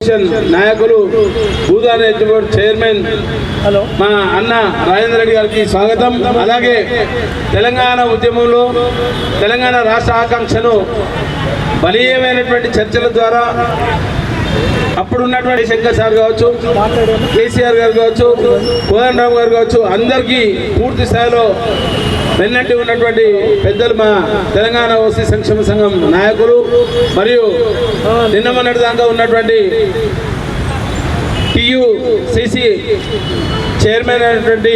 నాయకులు భూదాన్ ఎత్తిపోటు చైర్మన్ మా అన్న రాజేంద్ర రెడ్డి గారికి స్వాగతం. అలాగే తెలంగాణ ఉద్యమంలో తెలంగాణ రాష్ట్ర ఆకాంక్షను బలీయమైనటువంటి చర్చల ద్వారా అప్పుడున్నటువంటి శంకర్ సార్ కావచ్చు, కేసీఆర్ గారు కావచ్చు, కోదండరామ్ గారు కావచ్చు, అందరికీ పూర్తి స్థాయిలో వెన్నట్టు ఉన్నటువంటి పెద్దలు మా తెలంగాణ ఓసీ సంక్షేమ సంఘం నాయకులు మరియు నిన్న మొన్నటి దాకా ఉన్నటువంటి టీయూసీసీ చైర్మన్ అయినటువంటి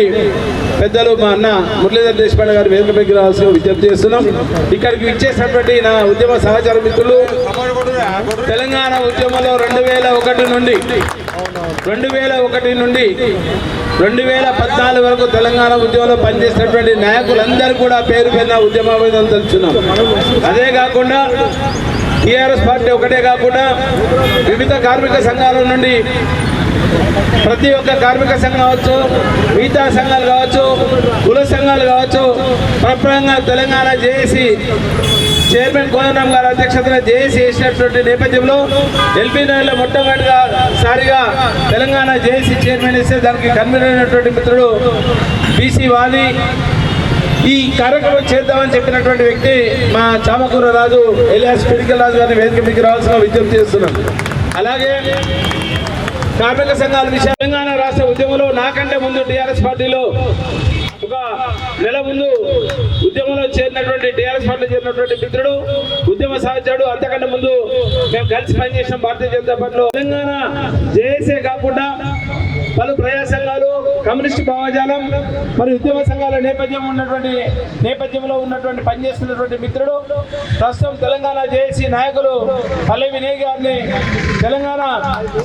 పెద్దలు మా అన్న మురళీధర్ దేశపాండే గారు వేదికపైకి రావాల్సిన విజ్ఞప్తి చేస్తున్నాం. ఇక్కడికి ఇచ్చేసినటువంటి నా ఉద్యమ సహచార మిత్రులు, తెలంగాణ ఉద్యమంలో 2001 నుండి 2014 వరకు తెలంగాణ ఉద్యమంలో పనిచేసినటువంటి నాయకులందరూ కూడా పేరు పేరున ఉద్యమాభినందనలు తెలుపుతున్నాం. అదే కాకుండా టీఆర్ఎస్ పార్టీ ఒకటే కాకుండా వివిధ కార్మిక సంఘాల నుండి ప్రతి ఒక్క కార్మిక సంఘం కావచ్చు, మిగతా సంఘాలు కావచ్చు, కుల సంఘాలు కావచ్చు, ప్రప్రదంగా తెలంగాణ జేఏసీ చైర్మన్ కోదండరామ్ గారి అధ్యక్షతన జేఏసీ చేసినటువంటి నేపథ్యంలో ఎల్బీ నగర్లో మొట్టమొదటిసారిగా తెలంగాణ జేఏసీ చైర్మన్ ఇస్తే దానికి కన్వీనర్ అయినటువంటి మిత్రుడు బీసీ వాది ఈ కార్యక్రమం చేద్దామని చెప్పినటువంటి వ్యక్తి మా చామకూర రాజు ఎలియాస్ పిడికల్ రాజు గారిని వేదిక మీకు రావాల్సిన విజ్ఞప్తి చేస్తున్నాం. అలాగే కార్మిక సంఘాల విషయం తెలంగాణ రాష్ట్ర ఉద్యమంలో నాకంటే ముందు టీఆర్ఎస్ పార్టీలో ఒక నెల ముందు ఉద్యమంలో చేరినటువంటి టీఆర్ఎస్ పార్టీలో చేరినటువంటి మిత్రుడు, ఉద్యమ సహచరుడు, అంతకంటే ముందు మేము కలిసి పనిచేసిన భారతీయ జనతా పార్టీలో తెలంగాణ జేఏసీ కాకుండా పలు ప్రజా సంఘాలు, కమ్యూనిస్టు భావజాలం మరియు ఉద్యమ సంఘాల నేపథ్యంలో ఉన్నటువంటి పనిచేస్తున్నటువంటి మిత్రుడు, ప్రస్తుతం తెలంగాణ జేఏసీ నాయకులు పల్లె వినయ్ గారిని, తెలంగాణ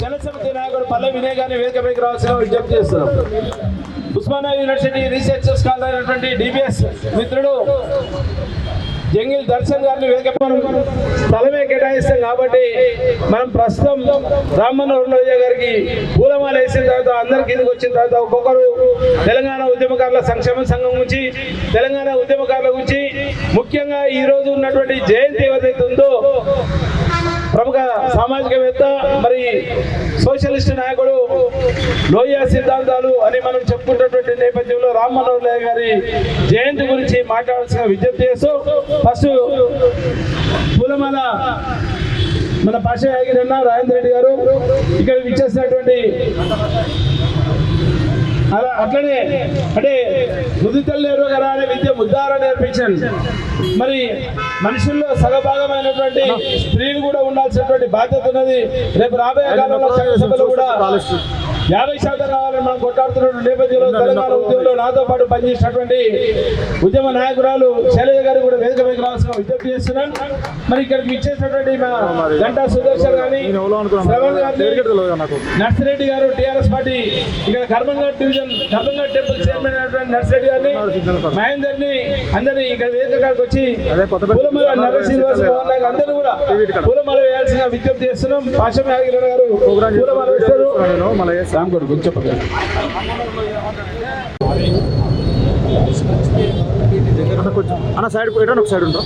జనసమితి నాయకుడు పల్లె వినయ్ గారిని వేదికపైకి రావాల్సిన విజ్ఞప్తి చేస్తున్నాం. ఉస్మానియా యూనివర్సిటీ రీసెర్చ్ స్కాలర్ అయినటువంటి డిబిఎస్ మిత్రుడు జంగిల్ దర్శన్ గారిని వేదిక స్థలమే కేటాయిస్తాం కాబట్టి మనం ప్రస్తుతం రామ్మనోహర్ లోహియా గారికి పూలమాల వేసిన తర్వాత అందరి కిందకి వచ్చిన తర్వాత ఒక్కొక్కరు తెలంగాణ ఉద్యమకారుల సంక్షేమ సంఘం గురించి, తెలంగాణ ఉద్యమకారుల గురించి, ముఖ్యంగా ఈ రోజు ఉన్నటువంటి జయంతి ఏదైతే ఉందో ప్రముఖ సామాజికవేత్త మరి సోషలిస్ట్ నాయకుడు లోహియా సిద్ధాంతాలు అని మనం చెప్పుకుంటున్నటువంటి నేపథ్యంలో రామ్మనోహర్ లోహియా గారి జయంతి గురించి మాట్లాడాల్సిన విజ్ఞప్తి చేస్తూ ఫస్ట్ పూలమాల మన పాష యాగిరన్న రాజేంద్ర రెడ్డి గారు ఇక్కడ ఇచ్చేసినటువంటి అలా అట్లనే అంటే ముదితల్లి ఎరుగరా అనే విద్య ముద్దార నేర్పించండి. మరి మనుషుల్లో సగభాగమైనటువంటి స్త్రీలు కూడా ఉండాల్సినటువంటి బాధ్యత ఉన్నది. రేపు రాబోయే కాలంలో చట్టసభలో కూడా 50% కావాలని మనం కొట్టాడుతున్న నేపథ్యంలో తెలంగాణ ఉద్యమంలో నాతో పాటు పనిచేసినటువంటి ఉద్యమ నాయకురాలు శైలజ గారు కూడా వేదిక మీద రావాల్సిన విజ్ఞప్తి చేస్తున్నాను. మరి ఇక్కడికి ఇచ్చేసినటువంటి మా గంటా సుదర్శన్ గారిని, శ్రవణ్ గారిని, నర్సిరెడ్డి గారు టీఆర్ఎస్ పార్టీ ఇక్కడ కర్మంఘాట్ డివిజన్ కర్మంఘాట్ టెంపుల్ చైర్మన్ అయినటువంటి నర్సిరెడ్డి గారిని, మహేందర్ని అందరినీ ఇక్కడ వేదిక కాడికి వచ్చి పూలమాల నర శ్రీనివాస భవన్ అందరూ కూడా పూలమాల వేయాల్సిన విజ్ఞప్తి చేస్తున్నాం. పాషం యాగిరన్న గారు పూలమాల వేస్తారు. అన్న సైడ్ పోయడం ఒక సైడ్ ఉంటాం.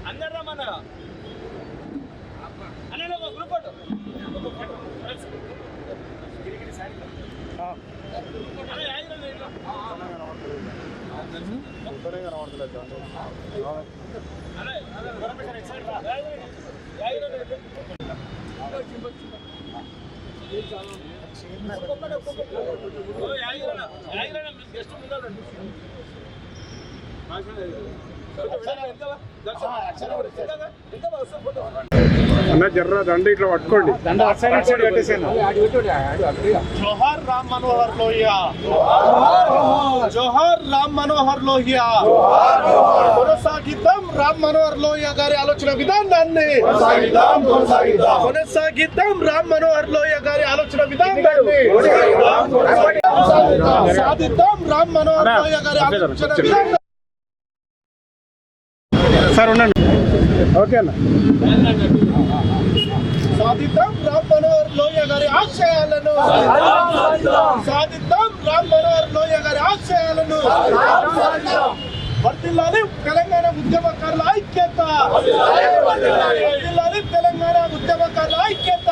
అందరు రమ్మన్నారా అన్న గ్రూప్ ఫోటో అన్న జర్ర దండ ఇట్లా పట్టుకోండి. జోహార్ రామ్ మనోహర్ లోహియా, జోహార్ రామ్ మనోహర్ లోహియా, కొనసాగిద్దాం రామ్ మనోహర్ లోహియా గారి ఆలోచన విధానాన్ని కొనసాగిద్దాం. రామ్ మనోహర్ లోహియా గారి ఆలోచన విధానాన్ని సాధిద్దాం. రామ్ మనోహర్ లోహియా గారి ఆలోచన విధానాన్ని సార్ ఉండండి. ఓకే అన్న. సాధిద్దాం. రామ్ మనోహర్ లోహియా గారి ఆశయాలను సాధిద్దాం. రామ్ మనోహర్ లోహియా గారి ఆశయాలను వర్ధిల్లాలి తెలంగాణ ఉద్యమకారుల ఐక్యత. వర్ధిల్లాలి తెలంగాణ ఉద్యమకారుల ఐక్యత.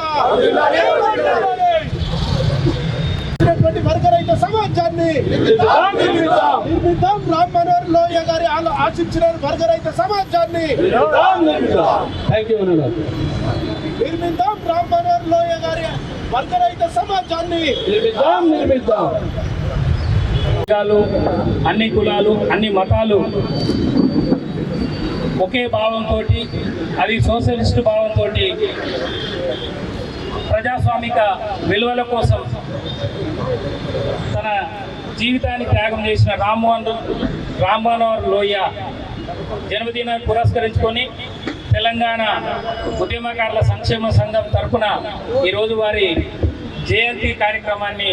వర్గరహిత సమాజాన్ని నిర్మిద్దాం. రామ్ మనోహర్ లోహియా గారి ఆశించిన వర్గరహిత సమాజాన్ని నిర్మిద్దాం. రామ్ మనోహర్ లోహియా గారి వర్గరహిత సమాజాన్ని నిర్మిద్దాం. అన్ని కులాలు అన్ని మతాలు ఒకే భావంతో, అది సోషలిస్టు భావంతో ప్రజాస్వామిక విలువల కోసం తన జీవితాన్ని త్యాగం చేసిన రామ్ మనోహర్ లోహియా జన్మదినాన్ని పురస్కరించుకొని తెలంగాణ ఉద్యమకారుల సంక్షేమ సంఘం తరఫున ఈరోజు వారి జయంతి కార్యక్రమాన్ని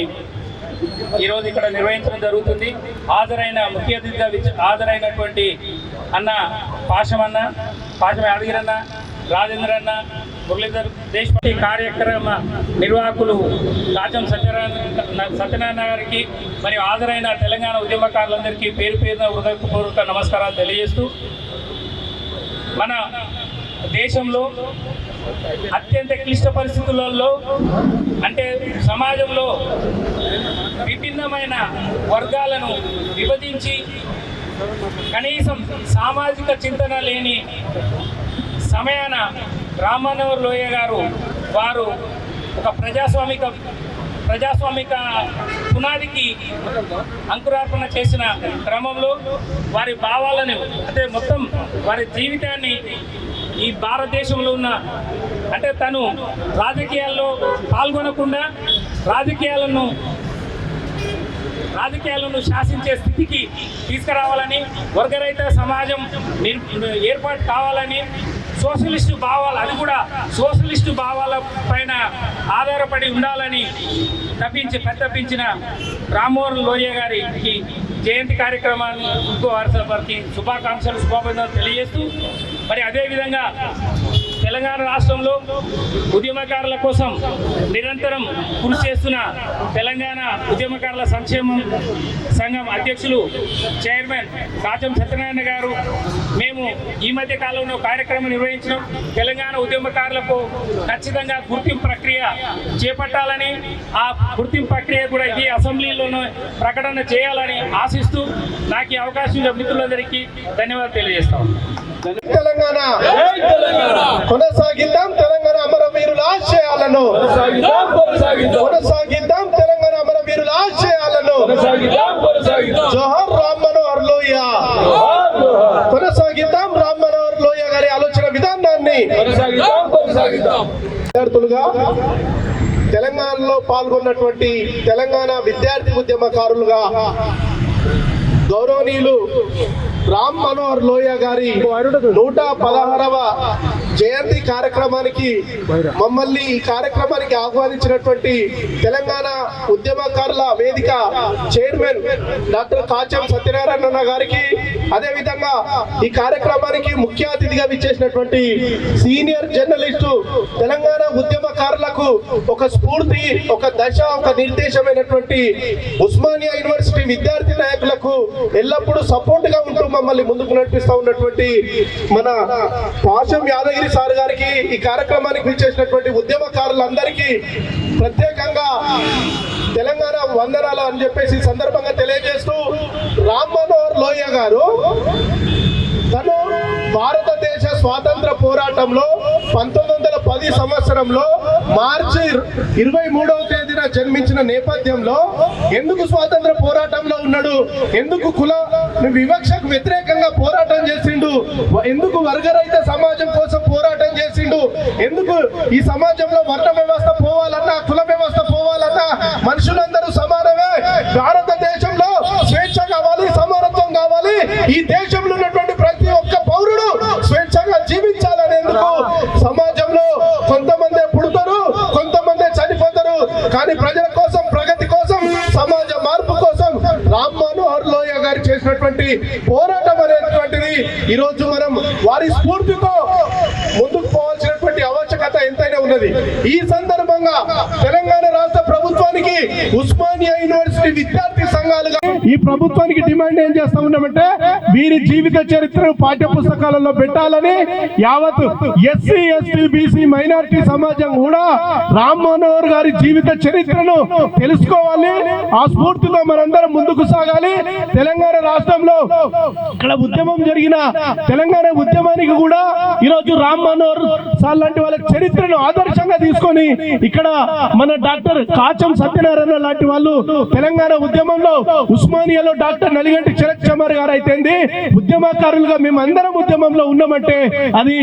ఈరోజు ఇక్కడ నిర్వహించడం జరుగుతుంది. హాజరైన ముఖ్య అతిథిగా హాజరైనటువంటి అన్న పాషం యాదగిరన్న, రాజేంద్రన్న, మురళీధర్ దేశపాండే కార్యక్రమ నిర్వాహకులు కాచం సత్యనారాయణ గారికి మరియు హాజరైన తెలంగాణ ఉద్యమకారులందరికీ పేరు పేరున హృదయపూర్వక నమస్కారాలు తెలియజేస్తూ, మన దేశంలో అత్యంత క్లిష్ట పరిస్థితులలో అంటే సమాజంలో విభిన్నమైన వర్గాలను విభజించి కనీసం సామాజిక చింతన లేని సమయాన రామ్ మనోహర్ లోహియా గారు వారు ఒక ప్రజాస్వామిక పునాదికి అంకురార్పణ చేసిన క్రమంలో వారి భావాలను అంటే మొత్తం వారి జీవితాన్ని ఈ భారతదేశంలో ఉన్న అంటే తను రాజకీయాల్లో పాల్గొనకుండా రాజకీయాలను శాసించే స్థితికి తీసుకురావాలని, వర్గరహిత సమాజం ఏర్పాటు కావాలని, సోషలిస్టు భావాలు అది కూడా సోషలిస్టు భావాల పైన ఆధారపడి ఉండాలని తప్పించిన రామ్ మనోహర్ లోహియా గారికి జయంతి కార్యక్రమాన్ని వారికి శుభాభినందనలు తెలియజేస్తూ, మరి అదేవిధంగా తెలంగాణ రాష్ట్రంలో ఉద్యమకారుల కోసం నిరంతరం కృషి చేస్తున్న తెలంగాణ ఉద్యమకారుల సంక్షేమ సంఘం అధ్యక్షులు చైర్మన్ కాచం సత్యనారాయణ గారు మేము ఈ మధ్య కాలంలో కార్యక్రమం నిర్వహించడం తెలంగాణ ఉద్యమకారులకు ఖచ్చితంగా గుర్తింపు ప్రక్రియ చేపట్టాలని, ఆ గుర్తింపు ప్రక్రియ కూడా ఈ అసెంబ్లీలోనూ ప్రకటన చేయాలని ఆశిస్తూ నాకు ఈ అవకాశం ఇచ్చిన మిత్రులందరికీ ధన్యవాదాలు తెలియజేస్తాం. తెలంగాణ కొనసాగిద్దాం. తెలంగాణ అమరవీరుల ఆశయాలను కొనసాగిద్దాం. తెలంగాణ అమరవీరుల ఆశయాలను జోహార్ రామ్ మనోహర్ లోహియా. కొనసాగిద్దాం రామ్ మనోహర్ లోహియా గారి ఆలోచన విధానాన్ని. విద్యార్థులుగా తెలంగాణలో పాల్గొన్నటువంటి తెలంగాణ విద్యార్థి ఉద్యమకారులుగా గౌరవనీయులు రామ్ మనోహర్ లోహియా గారి 116వ జయంతి కార్యక్రమానికి మమ్మల్ని ఈ కార్యక్రమానికి ఆహ్వానించినటువంటి తెలంగాణ ఉద్యమకారుల వేదిక చైర్మన్ డాక్టర్ కాచం సత్యనారాయణ గారికి, అదేవిధంగా ఈ కార్యక్రమానికి ముఖ్య అతిథిగా విచ్చేసినటువంటి సీనియర్ జర్నలిస్టు తెలంగాణ ఉద్యమకారులకు ఒక స్ఫూర్తి, ఒక దశ, ఒక నిర్దేశమైనటువంటి ఉస్మానియా యూనివర్సిటీ విద్యార్థి నాయకులకు ఎల్లప్పుడూ సపోర్ట్ గా ఉంటూ మమ్మల్ని ముందుకు నడిపిస్తూ ఉన్నటువంటి మన పాషం యాదగిరి సార్ గారికి, ఈ కార్యక్రమానికి విచ్చేసినటువంటి ఉద్యమకారులందరికీ ప్రత్యేకంగా తెలంగాణ వందనాలు అని చెప్పేసి సందర్భంగా తెలియజేస్తూ, రామ్ మనోహర్ లోహియా గారు తను భారతదేశ స్వాతంత్ర పోరాటంలో 1910 సంవత్సరంలో మార్చి 23వ తేదీన జన్మించిన నేపథ్యంలో ఎందుకు స్వాతంత్ర పోరాటంలో ఉన్నాడు, ఎందుకు కుల వివక్షకు వ్యతిరేకంగా పోరాటం చేసిండు, ఎందుకు వర్గరహిత సమాజం కోసం పోరాటం చేసిండు, ఎందుకు ఈ సమాజంలో వర్ణ వ్యవస్థ పోవాలన్నా, కుల వ్యవస్థ పోవాలన్నా మనుషులందరూ సమానమే, భారతదేశంలో స్వేచ్ఛ కావాలి, సమానత్వం కావాలి, ఈ దేశంలో ఉన్నటువంటి ప్రతి ఒక్క పౌరుడు మనోహర్ లోహియా గారు చేసినటువంటి పోరాటం అనేటువంటిది ఈరోజు మనం వారి స్ఫూర్తితో ముందుకు పోవాల్సినటువంటి ఆవశ్యకత ఎంతైనా ఉన్నది. ఈ సందర్భంగా తెలంగాణ రాష్ట్ర ప్రభుత్వానికి ఉస్మానియా యూనివర్సిటీ విద్యార్థి సంఘాలుగా ఈ ప్రభుత్వానికి డిమాండ్ ఏం చేస్తా ఉన్నామంటే వీరి జీవిత చరిత్రను పాఠ్య పుస్తకాలలో పెట్టాలని యావత్ ఎస్సీ ఎస్టీ బీసీ మైనారిటీ సమాజం కూడా రామ్ మనోహర్ గారి జీవిత చరిత్రను తెలుసుకోవాలి. ఆ స్ఫూర్తితో మనందరం ముందుకు సాగాలి. తెలంగాణ రాష్ట్రంలో ఇక్కడ ఉద్యమం జరిగిన తెలంగాణ ఉద్యమానికి కూడా ఈరోజు రామ్ మనోహర్ సార్ లాంటి వాళ్ళ చరిత్రను ఆదర్శంగా తీసుకొని ఇక్కడ మన డాక్టర్ కాచం సత్యనారాయణ లాంటి వాళ్ళు తెలంగాణ ఉద్యమంలో ఉస్మానియాలో డాక్టర్ నలిగంటి శరత్ చమర్ గారు అయితేంది ఉద్యమకారులుగా మేము అందరం ఉద్యమంలో ఉన్నామంటే అది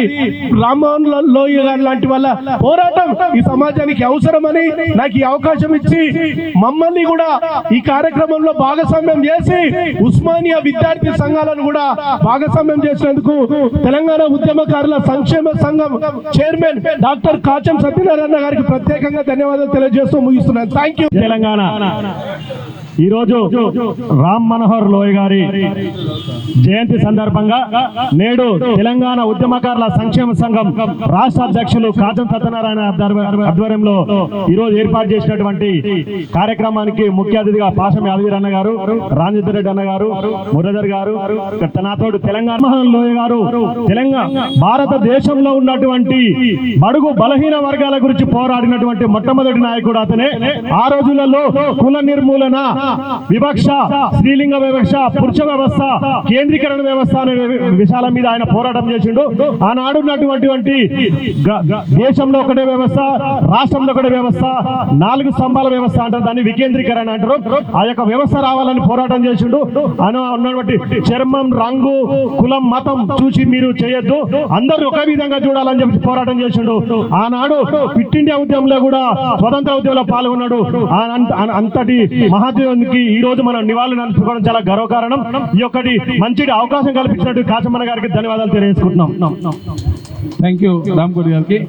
రామ్మోహన్ లోహియా గారు లాంటి వాళ్ళ పోరాటం ఈ సమాజానికి అవసరమని నాకు ఈ అవకాశం ఇచ్చి మమ్మల్ని కూడా ఈ కార్యక్రమంలో భాగస్వామ్యం చేసి ఉస్మానియా విద్యార్థి సంఘాలను కూడా భాగస్వామ్యం చేసినందుకు తెలంగాణ ఉద్యమకారుల సంక్షేమ సంఘం చైర్మన్ డాక్టర్ కాచం సత్యనారాయణ గారికి ప్రత్యేకంగా ధన్యవాదాలు తెలియజేస్తూ ముగిస్తున్నాను. Thank you. తెలంగాణ ఈరోజు రామ్ మనోహర్ లోహియా గారి జయంతి సందర్భంగా నేడు తెలంగాణ ఉద్యమకారుల సంక్షేమ సంఘం రాష్ట్ర అధ్యక్షులు కాచం సత్యనారాయణ ఆధ్వర్యంలో ఈరోజు ఏర్పాటు చేసినటువంటి కార్యక్రమానికి ముఖ్య అతిథిగా పాషం యాదగిరి అన్న గారు, రాజేందర్ రెడ్డి అన్న గారు, మురళీధర్ గారు, నాతోడు తెలంగాణ మనోహర్ లోహియా గారు తెలంగాణ భారతదేశంలో ఉన్నటువంటి బడుగు బలహీన వర్గాల గురించి పోరాడినటువంటి మొట్టమొదటి నాయకుడు అతనే. ఆ రోజులలో కుల నిర్మూలన, వివక్ష, స్త్రీలింగ వివక్ష, పురుష వ్యవస్థ, కేంద్రీకరణ వ్యవస్థ అనే విషయాల మీద ఆయన పోరాటం చేసిండు. ఆనాడు ఉన్నటువంటి దేశంలో ఒకటే వ్యవస్థ, రాష్ట్రంలో ఒకటే వ్యవస్థ, 4 స్తంభాల వ్యవస్థ అంటారు, దాన్ని వికేంద్రీకరణ అంటారు. ఆ యొక్క వ్యవస్థ రావాలని పోరాటం చేసిండు. ఉన్నటువంటి చర్మం, రంగు, కులం, మతం చూసి మీరు చేయొద్దు, అందరూ ఒక విధంగా చూడాలని చెప్పి పోరాటం చేసిండు. ఆనాడు క్విట్ ఇండియా ఉద్యమంలో కూడా స్వతంత్ర ఉద్యమంలో పాల్గొన్నాడు. అంతటి మహాత్మునికి ఈ రోజు మనం నివాళులు అర్పించుకోవడం చాలా గర్వకారణం. ఈ ఒక్కటి మంచి అవకాశం కల్పించినట్టు కాచమన్న గారికి ధన్యవాదాలు తెలియజేసుకుంటున్నాం. థ్యాంక్ యూ రామ్కోటి గారికి.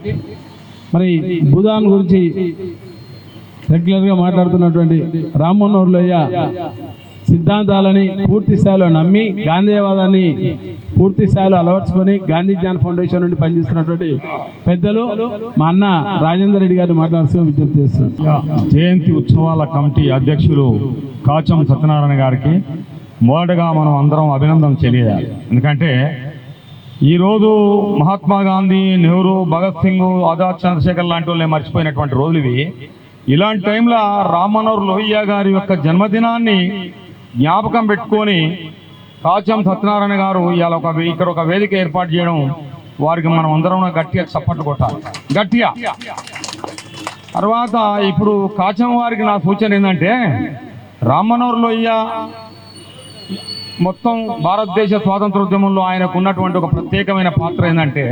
మరి భూదాన్ గురించి రెగ్యులర్గా మాట్లాడుతున్నటువంటి రామ్ మనోహర్ లోహియా సిద్ధాంతాలని పూర్తి స్థాయిలో నమ్మి గాంధీవాదాన్ని పూర్తి స్థాయిలో అలవర్చుకొని గాంధీ జ్ఞాన ఫౌండేషన్ నుండి పనిచేస్తున్నటువంటి పెద్దలు మా అన్న రాజేందర్ రెడ్డి గారిని మాట్లాడుతూ విజ్ఞప్తి చేస్తున్నారు. జయంతి ఉత్సవాల కమిటీ అధ్యక్షులు కాచం సత్యనారాయణ గారికి మొదటగా మనం అందరం అభినందన తెలియాలి. ఎందుకంటే ఈరోజు మహాత్మా గాంధీ, నెహ్రూ, భగత్ సింగ్, ఆజాద్ చంద్రశేఖర్ లాంటి వాళ్ళని మర్చిపోయినటువంటి రోజులు ఇవి. ఇలాంటి టైంలో రామ్ మనోహర్ లోహియా గారి యొక్క జన్మదినాన్ని జ్ఞాపకం పెట్టుకొని కాచం సత్యనారాయణ గారు ఇవాళ ఇక్కడ ఒక వేదిక ఏర్పాటు చేయడం, వారికి మనం అందరం గట్టిగా చప్పట్లు కొట్టాలి, గట్టిగా. తర్వాత ఇప్పుడు కాచం వారికి నా సూచన ఏంటంటే, రామ్ మనోహర్ లోహియా మొత్తం భారతదేశ స్వాతంత్రోద్యమంలో ఆయనకు ఉన్నటువంటి ఒక ప్రత్యేకమైన పాత్ర ఏంటంటే,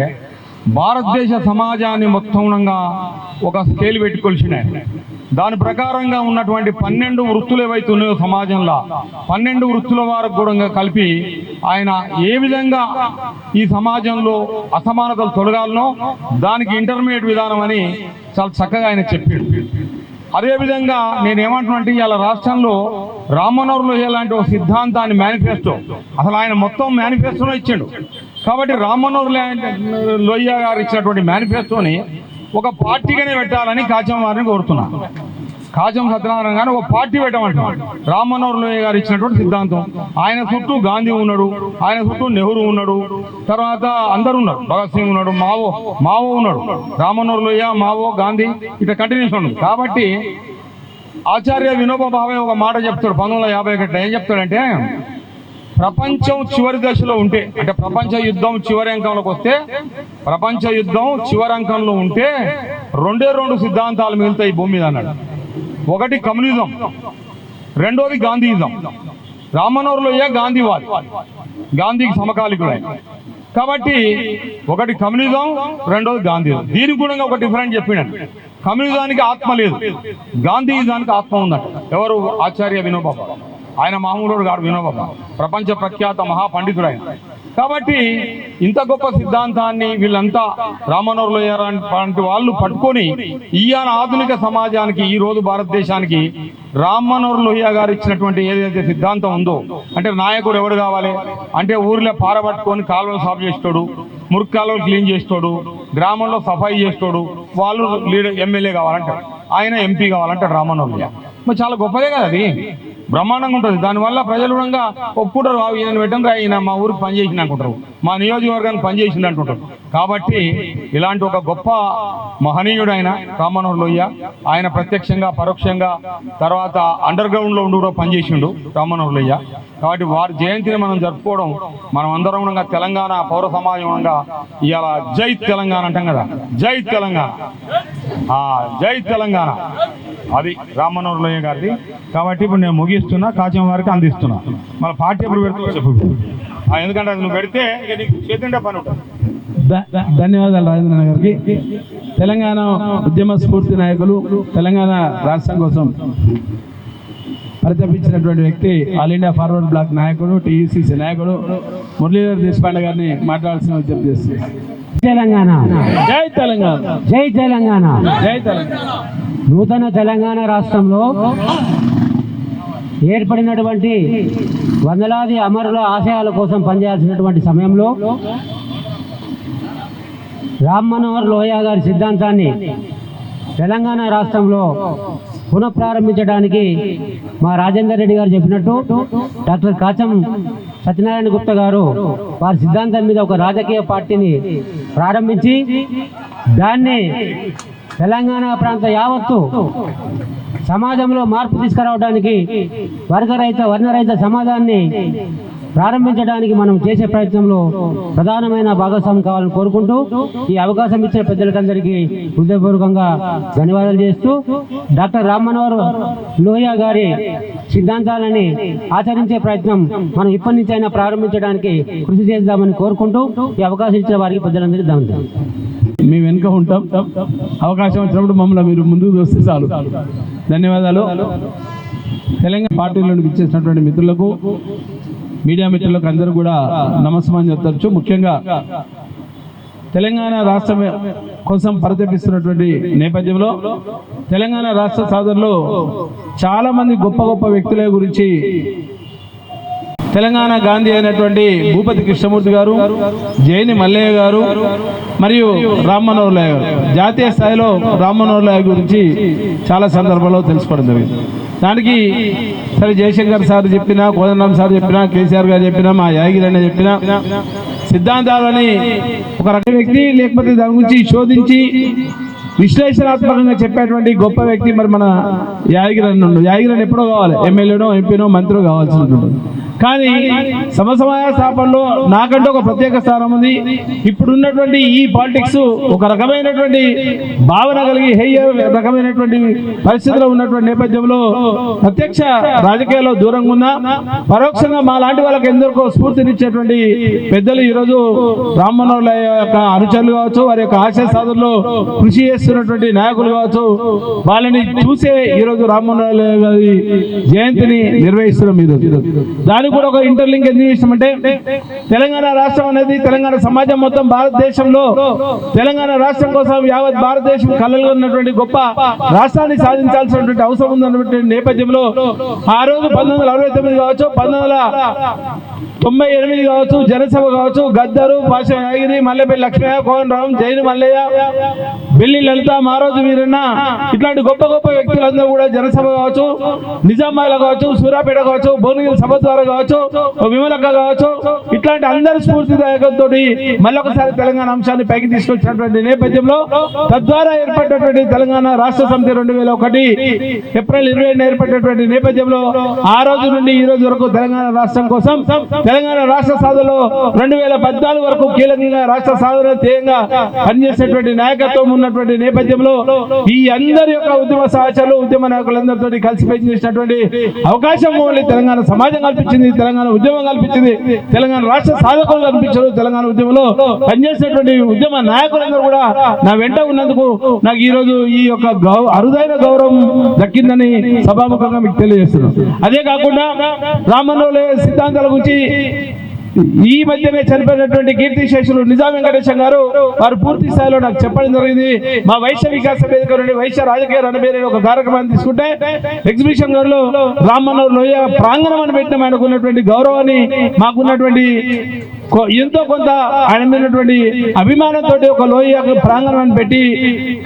భారతదేశ సమాజాన్ని మొత్తంగా ఒక స్కేల్ పెట్టుకొలిసిన దాని ప్రకారంగా ఉన్నటువంటి 12 వృత్తులు ఏవైతే ఉన్నాయో సమాజంలో 12 వృత్తుల వారికి కూడా కలిపి ఆయన ఏ విధంగా ఈ సమాజంలో అసమానతలు తొలగాలనో దానికి ఇంటర్మీడియట్ విధానం అని చాలా చక్కగా ఆయన చెప్పాడు. అదేవిధంగా నేనేమంటున్నానంటే, ఇవాళ రాష్ట్రంలో రామ్ మనోహర్ లోహియా లాంటి ఒక సిద్ధాంతాన్ని మేనిఫెస్టో అసలు ఆయన మొత్తం మేనిఫెస్టోలో ఇచ్చాడు. కాబట్టి రామ్ మనోహర్ లోహియా గారు ఇచ్చినటువంటి మేనిఫెస్టోని ఒక పార్టీగానే పెట్టాలని కాచం వారిని కోరుతున్నా. కాచం సత్యనారాయణ గారిని ఒక పార్టీ పెట్టమంటున్నాడు. రామ్ మనోహర్ లోహియా గారు ఇచ్చినటువంటి సిద్ధాంతం, ఆయన చుట్టూ గాంధీ ఉన్నాడు, ఆయన చుట్టూ నెహ్రూ ఉన్నాడు, తర్వాత అందరూ ఉన్నారు, భగత్ సింగ్ ఉన్నాడు, మావో ఉన్నాడు, రామ్ మనోహర్ లోహియా, మావో, గాంధీ ఇట్లా కంటిన్యూషన్ ఉంది. కాబట్టి ఆచార్య వినోబా భావే ఒక మాట చెప్తాడు 1951. ఏం చెప్తాడంటే, ప్రపంచం చివరి దశలో ఉంటే, అంటే ప్రపంచ యుద్ధం చివరి అంకంలోకి వస్తే, ప్రపంచ యుద్ధం చివరి అంకంలో ఉంటే 2 సిద్ధాంతాలు మిగులుతాయి భూమి మీద అన్నాడు. ఒకటి కమ్యూనిజం, రెండోది గాంధీయిజం. రామ్ మనోహర్ లోహియా గాంధీవాది, గాంధీకి సమకాలికుడు. కాబట్టి ఒకటి కమ్యూనిజం, రెండోది గాంధీయిజం. దీనికి కూడా ఒక డిఫరెంట్ చెప్పినాడు. కమ్యూనిజానికి ఆత్మ లేదు, గాంధీయిజానికి ఆత్మ ఉందట. ఎవరు? ఆచార్య వినోబా భావే. ఆయన మామూలుడు గారు వినోబా, ప్రపంచ ప్రఖ్యాత మహాపండితుడు ఆయన. కాబట్టి ఇంత గొప్ప సిద్ధాంతాన్ని వీళ్ళంతా రామనోహర్ లోహియా లాంటి వాళ్ళు పట్టుకొని ఈయన ఆధునిక సమాజానికి, ఈ రోజు భారతదేశానికి రామనోహర్ లోహియా గారు ఇచ్చినటువంటి ఏదైతే సిద్ధాంతం ఉందో, అంటే నాయకుడు ఎవరు కావాలి అంటే ఊరిలో పారబట్టుకొని కాలువలు సాఫ్ చేస్తాడు, మురికి కాలువలు క్లీన్ చేస్తాడు, గ్రామంలో సఫాయి చేస్తాడు, వాళ్ళు లీడర్ ఎమ్మెల్యే కావాలంటారు, ఆయన ఎంపీ కావాలంటారు రామనోహర్ లోహియా. మరి చాలా గొప్పదే కదా అది, బ్రహ్మాండంగా ఉంటుంది. దానివల్ల ప్రజలు కూడా ఒప్పుకుంటారు, ఈయన పెట్టండి రా, ఈయన మా ఊరికి పనిచేసింది అనుకుంటారు, మా నియోజకవర్గానికి పనిచేసింది అంటుంటారు. కాబట్టి ఇలాంటి ఒక గొప్ప మహనీయుడు ఆయన రామనోహర్ లోహియా. ఆయన ప్రత్యక్షంగా పరోక్షంగా తర్వాత అండర్ గ్రౌండ్లో ఉండి కూడా పనిచేసిండు రామనోహర్ లోహియా. కాబట్టి వారి జయంతిని మనం జరుపుకోవడం, మనం అందరం కూడా తెలంగాణ పౌర సమాజంగా ఇవాళ జై తెలంగాణ అంటాం కదా, జై తెలంగాణ, జై తెలంగాణ, అది రామనోహర్ లోహియా గారిది. కాబట్టి ఇప్పుడు నేను ముగిస్తున్నా, కాచం వారికి అందిస్తున్నా. మన పార్టీ ఎప్పుడు పెడుతూ చెప్పు, ఎందుకంటే అది నువ్వు పెడితే ఇక నీకు చేతుండే పని ఉంటుంది. ధన్యవాదాలు రాజేంద్ర గారికి. తెలంగాణ ఉద్యమ స్ఫూర్తి నాయకులు, తెలంగాణ రాష్ట్రం కోసం పరితపించినటువంటి వ్యక్తి, ఆల్ ఇండియా ఫార్వర్డ్ బ్లాక్ నాయకుడు, టీయూసీసీ నాయకుడు మురళీధర్ దేశపాండే గారిని మాట్లాడాల్సిన విజ్ఞప్తి చేస్తుంది. తెలంగాణ, జై తెలంగాణ, జై తెలంగాణ, జై తెలంగాణ. నూతన తెలంగాణ రాష్ట్రంలో ఏర్పడినటువంటి వందలాది అమరుల ఆశయాల కోసం పనిచేయాల్సినటువంటి సమయంలో రామ్ మనోహర్ లోహియా గారి సిద్ధాంతాన్ని తెలంగాణ రాష్ట్రంలో పునఃప్రారంభించడానికి మా రాజేందర్ రెడ్డి గారు చెప్పినట్టు డాక్టర్ కాచం సత్యనారాయణ గుప్తా గారు వారి సిద్ధాంతం మీద ఒక రాజకీయ పార్టీని ప్రారంభించి దాన్ని తెలంగాణ ప్రాంత యావత్తు సమాజంలో మార్పు తీసుకురావడానికి వర్ణరహిత సమాజాన్ని ప్రారంభించడానికి మనం చేసే ప్రయత్నంలో ప్రధానమైన భాగస్వామ్యం కావాలని కోరుకుంటూ ఈ అవకాశం ఇచ్చిన పెద్దలకందరికీ హృదయపూర్వకంగా ధన్యవాదాలు చేస్తూ డాక్టర్ రామ్ మనోహర్ లోహియా గారి సిద్ధాంతాలని ఆచరించే ప్రయత్నం మనం ఇప్పటి నుంచి అయినా ప్రారంభించడానికి కృషి చేద్దామని కోరుకుంటూ ఈ అవకాశం ఇచ్చిన వారికి పెద్దలందరికీ ధన్యవాదాలు. మేము వెనుక ఉంటాం, అవకాశం వచ్చినప్పుడు మమ్మల్ని మీరు ముందుకు వస్తే చాలు. ధన్యవాదాలు. తెలంగాణ పార్టీ నుండి ఇచ్చేసినటువంటి మిత్రులకు, మీడియా మిత్రులకు అందరూ కూడా నమస్కారం చెప్తారు. ముఖ్యంగా తెలంగాణ రాష్ట్రం కోసం పరితపిస్తున్నటువంటి నేపథ్యంలో తెలంగాణ రాష్ట్ర సాధనలో చాలా మంది గొప్ప గొప్ప వ్యక్తుల గురించి తెలంగాణ గాంధీ అయినటువంటి భూపతి కృష్ణమూర్తి గారు, జైని మల్లయ్య గారు మరియు రామ్ మనోహర్ లోహియా గారు, జాతీయ స్థాయిలో రామ్ మనోహర్ లోహియా గురించి చాలా సందర్భాల్లో తెలుసుకోవడం జరిగింది. దానికి సరే జయశంకర్ సార్ చెప్పినా, కోదండరామ్ సార్ చెప్పినా, కేసీఆర్ గారు చెప్పినా, మా యాదగిరి అన్న చెప్పినా, సిద్ధాంతాలని ఒక రకమైన వ్యక్తి లేకపోతే దాని గురించి శోధించి విశ్లేషణాత్మకంగా చెప్పేటువంటి గొప్ప వ్యక్తి మరి మన యాదగిరి అన్న. యాదగిరి ఎప్పుడో కావాలి, ఎమ్మెల్యేనో ఎంపీనో మంత్రినో కావాల్సి ఉంటుంది. కానీ సమసమాజ స్థాపనలో నాకంటే ఒక ప్రత్యేక స్థానం ఉంది. ఇప్పుడున్నటువంటి ఈ పాలిటిక్స్ ఒక రకమైనటువంటి భావన కలిగి రకమైనటువంటి పరిస్థితిలో ఉన్నటువంటి నేపథ్యంలో ప్రత్యక్ష రాజకీయాల్లో దూరంగా ఉన్నా పరోక్షంగా మా లాంటి వాళ్ళకి ఎందరికో స్ఫూర్తినిచ్చేటువంటి పెద్దలు ఈరోజు రామ్ మనోహర్ లోహియా యొక్క అనుచరులు కావచ్చు, వారి యొక్క ఆశయ సాధనలో కృషి చేస్తున్నటువంటి నాయకులు కావచ్చు, వాళ్ళని చూసే ఈరోజు రామ్ మనోహర్ లోహియా గారి జయంతిని నిర్వహిస్తున్నాం. ఈరోజు దానికి కూడా ఒక ఇంటర్లింక్ ఎందుకు చేసినామంటే, తెలంగాణ రాష్ట్రం అనేది తెలంగాణ సమాజం మొత్తం భారతదేశంలో తెలంగాణ రాష్ట్రం కోసం యావత్ భారతదేశం కలలుగా ఉన్నటువంటి గొప్ప రాష్ట్రాన్ని సాధించాల్సినటువంటి అవసరం ఉందన్నటువంటి నేపథ్యంలో ఆ రోజు 1969 కావచ్చు, 1998 కావచ్చు, జనసభ కావచ్చు, గద్దరు, పాషా యాదగిరి, మల్లెపల్లి లక్ష్మయ్య, కోదండరామ్, జైని మల్లయ్య, బెల్లి లలిత, మారోజు వీరన్న, ఇట్లాంటి గొప్ప గొప్ప వ్యక్తులందరూ కూడా జనసభ కావచ్చు, నిజామాబాద్ కావచ్చు, సూర్యాపేట కావచ్చు, భువనగిరి సభ ద్వారా కావచ్చు, విమలక్క కావచ్చు, ఇట్లాంటి అందరి స్ఫూర్తిదాయకంతో మళ్ళొకసారి తెలంగాణ అంశాన్ని పైకి తీసుకొచ్చినటువంటి నేపథ్యంలో తద్వారా ఏర్పడినటువంటి తెలంగాణ రాష్ట్ర సమితి 2001 ఏప్రిల్ 20 ఏర్పడినటువంటి నేపథ్యంలో ఆ రోజు నుండి ఈ రోజు వరకు తెలంగాణ రాష్ట్రం కోసం, తెలంగాణ రాష్ట్ర సాధనలో 2014 వరకు కీలకంగా రాష్ట్ర సాధన ధ్యేయంగా పనిచేసేటువంటి నాయకత్వం ఉన్నటువంటి నేపథ్యంలో ఈ అందరి యొక్క ఉద్యమ సహచరులు ఉద్యమ నాయకులందరితో కలిసి పనిచేసినటువంటి అవకాశం ఓన్లీ తెలంగాణ సమాజం కల్పించింది, తెలంగాణ ఉద్యమం కల్పించింది, తెలంగాణ రాష్ట్ర సాధకులు కల్పించారు. తెలంగాణ ఉద్యమంలో పనిచేసినటువంటి ఉద్యమ నాయకులందరూ కూడా నా వెంట ఉన్నందుకు నాకు ఈ రోజు ఈ యొక్క అరుదైన గౌరవం దక్కిందని సభాముఖంగా మీకు తెలియజేస్తున్నాను. అదే కాకుండా రామన్నోల సిద్ధాంతాల గురించి ఈ మధ్యనే చనిపోయినటువంటి కీర్తిశేషులు నిజాం వెంకటేశం గారు వారు పూర్తి స్థాయిలో నాకు చెప్పడం జరిగింది. మా వైశ్య వికాస వేదిక నుండి వైశ్య రాజకీయ రణబేరి ఒక కార్యక్రమాన్ని తీసుకుంటే ఎగ్జిబిషన్ గారిలో రామన్నోర్ లోయ ప్రాంగణం అని పెట్టిన ఆయనకు ఉన్నటువంటి గౌరవాన్ని, మాకున్నటువంటి ఎంతో కొంత ఆయన మీదటువంటి అభిమానంతో ఒక లోయ ప్రాంగణాన్ని పెట్టి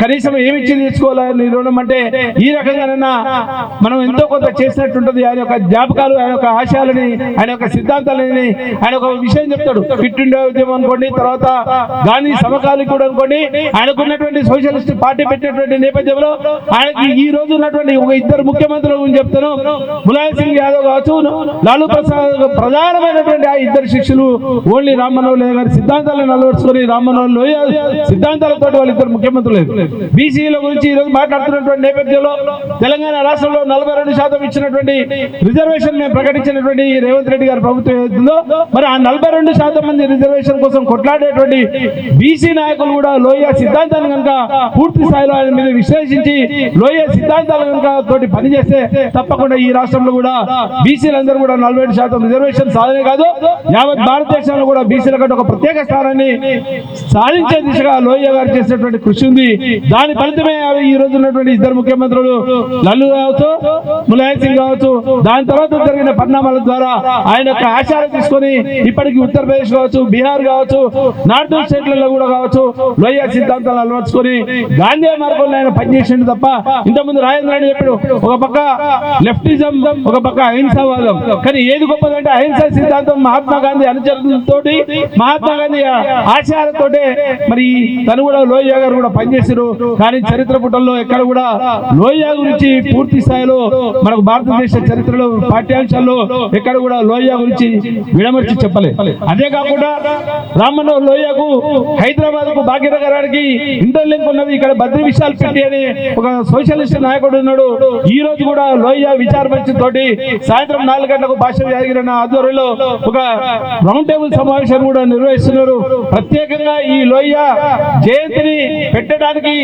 కనీసం ఏమిచ్చి తీసుకోవాలని రుణం అంటే ఈ రకంగానైనా మనం ఎంతో కొంత చేసినట్టుంటది. ఆయన యొక్క జ్ఞాపకాలు, ఆయన యొక్క ఆశయాలని, ఆయన యొక్క సిద్ధాంతాలని, ఆయన ఒక విషయం చెప్తాడు. ఫిట్ ఇండియా ఉద్యమం అనుకోండి, తర్వాత గాంధీ సమకాలీకుడు అనుకోండి, ఆయనకున్నటువంటి సోషలిస్ట్ పార్టీ పెట్టినటువంటి నేపథ్యంలో ఆయనకి ఈ రోజు ఉన్నటువంటి ఒక ఇద్దరు ముఖ్యమంత్రుల గురించి చెప్తాను. ములాయం సింగ్ యాదవ్ కావచ్చు, లాలూ ప్రసాద్ ప్రధానమైనటువంటి ఆ ఇద్దరు శిష్యులు ఓన్లీ రామ్మనోహర్ లోయ గారి సిద్ధాంతాలను అలవర్చుకొని రామ్మనోహర్ లోయ సిద్ధాంతాలతో వాళ్ళిద్దరు ముఖ్యమంత్రులు. బీసీల గురించి ఈ రోజు మాట్లాడుతున్నటువంటి నేపథ్యంలో తెలంగాణ రాష్ట్రంలో 42% ఇచ్చినటువంటి రిజర్వేషన్ మేము ప్రకటించినటువంటి రేవంత్ రెడ్డి గారి ప్రభుత్వం ఏదైతుందో మరి ఆ 42% మంది రిజర్వేషన్ కోసం కొట్లాడేటువంటి బీసీ నాయకులు కూడా లోయ సిద్ధాంతాలను కనుక పూర్తి స్థాయిలో ఆయన మీద విశ్లేషించి లోయ సిద్ధాంతాల కనుక తోటి పనిచేస్తే తప్పకుండా ఈ రాష్ట్రంలో కూడా బీసీలందరూ కూడా 47% రిజర్వేషన్ సాధనే కాదు, యావత్ భారతదేశంలో కూడా బీసీల కంటే ఒక ప్రత్యేక స్థానాన్ని సాధించే దిశగా లోయ గారు చేసినటువంటి కృషి ఉంది. దాని ఫలితమే ఈ రోజు ఉన్నటువంటి ఇద్దరు ముఖ్యమంత్రులు లల్లు కావచ్చు, ములాయం సింగ్ కావచ్చు, దాని తర్వాత జరిగిన పరిణామాల ద్వారా ఆయన యొక్క ఆశయాలు తీసుకొని ఇప్పటికీ ఉత్తరప్రదేశ్ కావచ్చు, బీహార్ కావచ్చు, నార్త్ ఈస్ట్ స్టేట్లలో కూడా కావచ్చు లోయ సిద్ధాంతాలు అలవర్చుకొని గాంధీ మార్గంలో ఆయన పనిచేసిండు తప్ప ఇంతకుముందు రాజేంద్ర రెడ్డి చెప్పాడు ఒక పక్క లెఫ్టిజం, ఒక పక్క అహింసావాదం. కానీ ఏది గొప్పదంటే అహింసా సిద్ధాంతం మహాత్మా గాంధీ అనుచరులతో, మహాత్మా గాంధీ ఆశయాలతో మరి తను కూడా లోయ గారు కూడా పనిచేశారు. కానీ చరిత్ర పుటల్లో ఎక్కడ కూడా లోయ గురించి పూర్తి స్థాయిలో మనకు భారతదేశ చరిత్రలో పాఠ్యాంశాల్లో ఎక్కడ కూడా లోయ గురించి విడమర్చి చెప్పలేదు. అదే కాకుండా రామ్మనోహర్ లోయకు హైదరాబాద్ కు భాగ్యనగరానికి ఇంటర్లింక్ ఉన్నది. ఇక్కడ బద్రి విశాల్ పెట్టి అని ఒక సోషలిస్ట్ నాయకుడు ఉన్నాడు. ఈ రోజు కూడా లోయ విచార మంచి తోటి సాయంత్రం 4 గంటలకు భాష యాదగిరి ఆధ్వర్యంలో ఒక రౌండ్ టేబుల్ సమావేశాన్ని కూడా నిర్వహిస్తున్నారు. ప్రత్యేకంగా ఈ లోయ జయంతిని పెట్టడానికి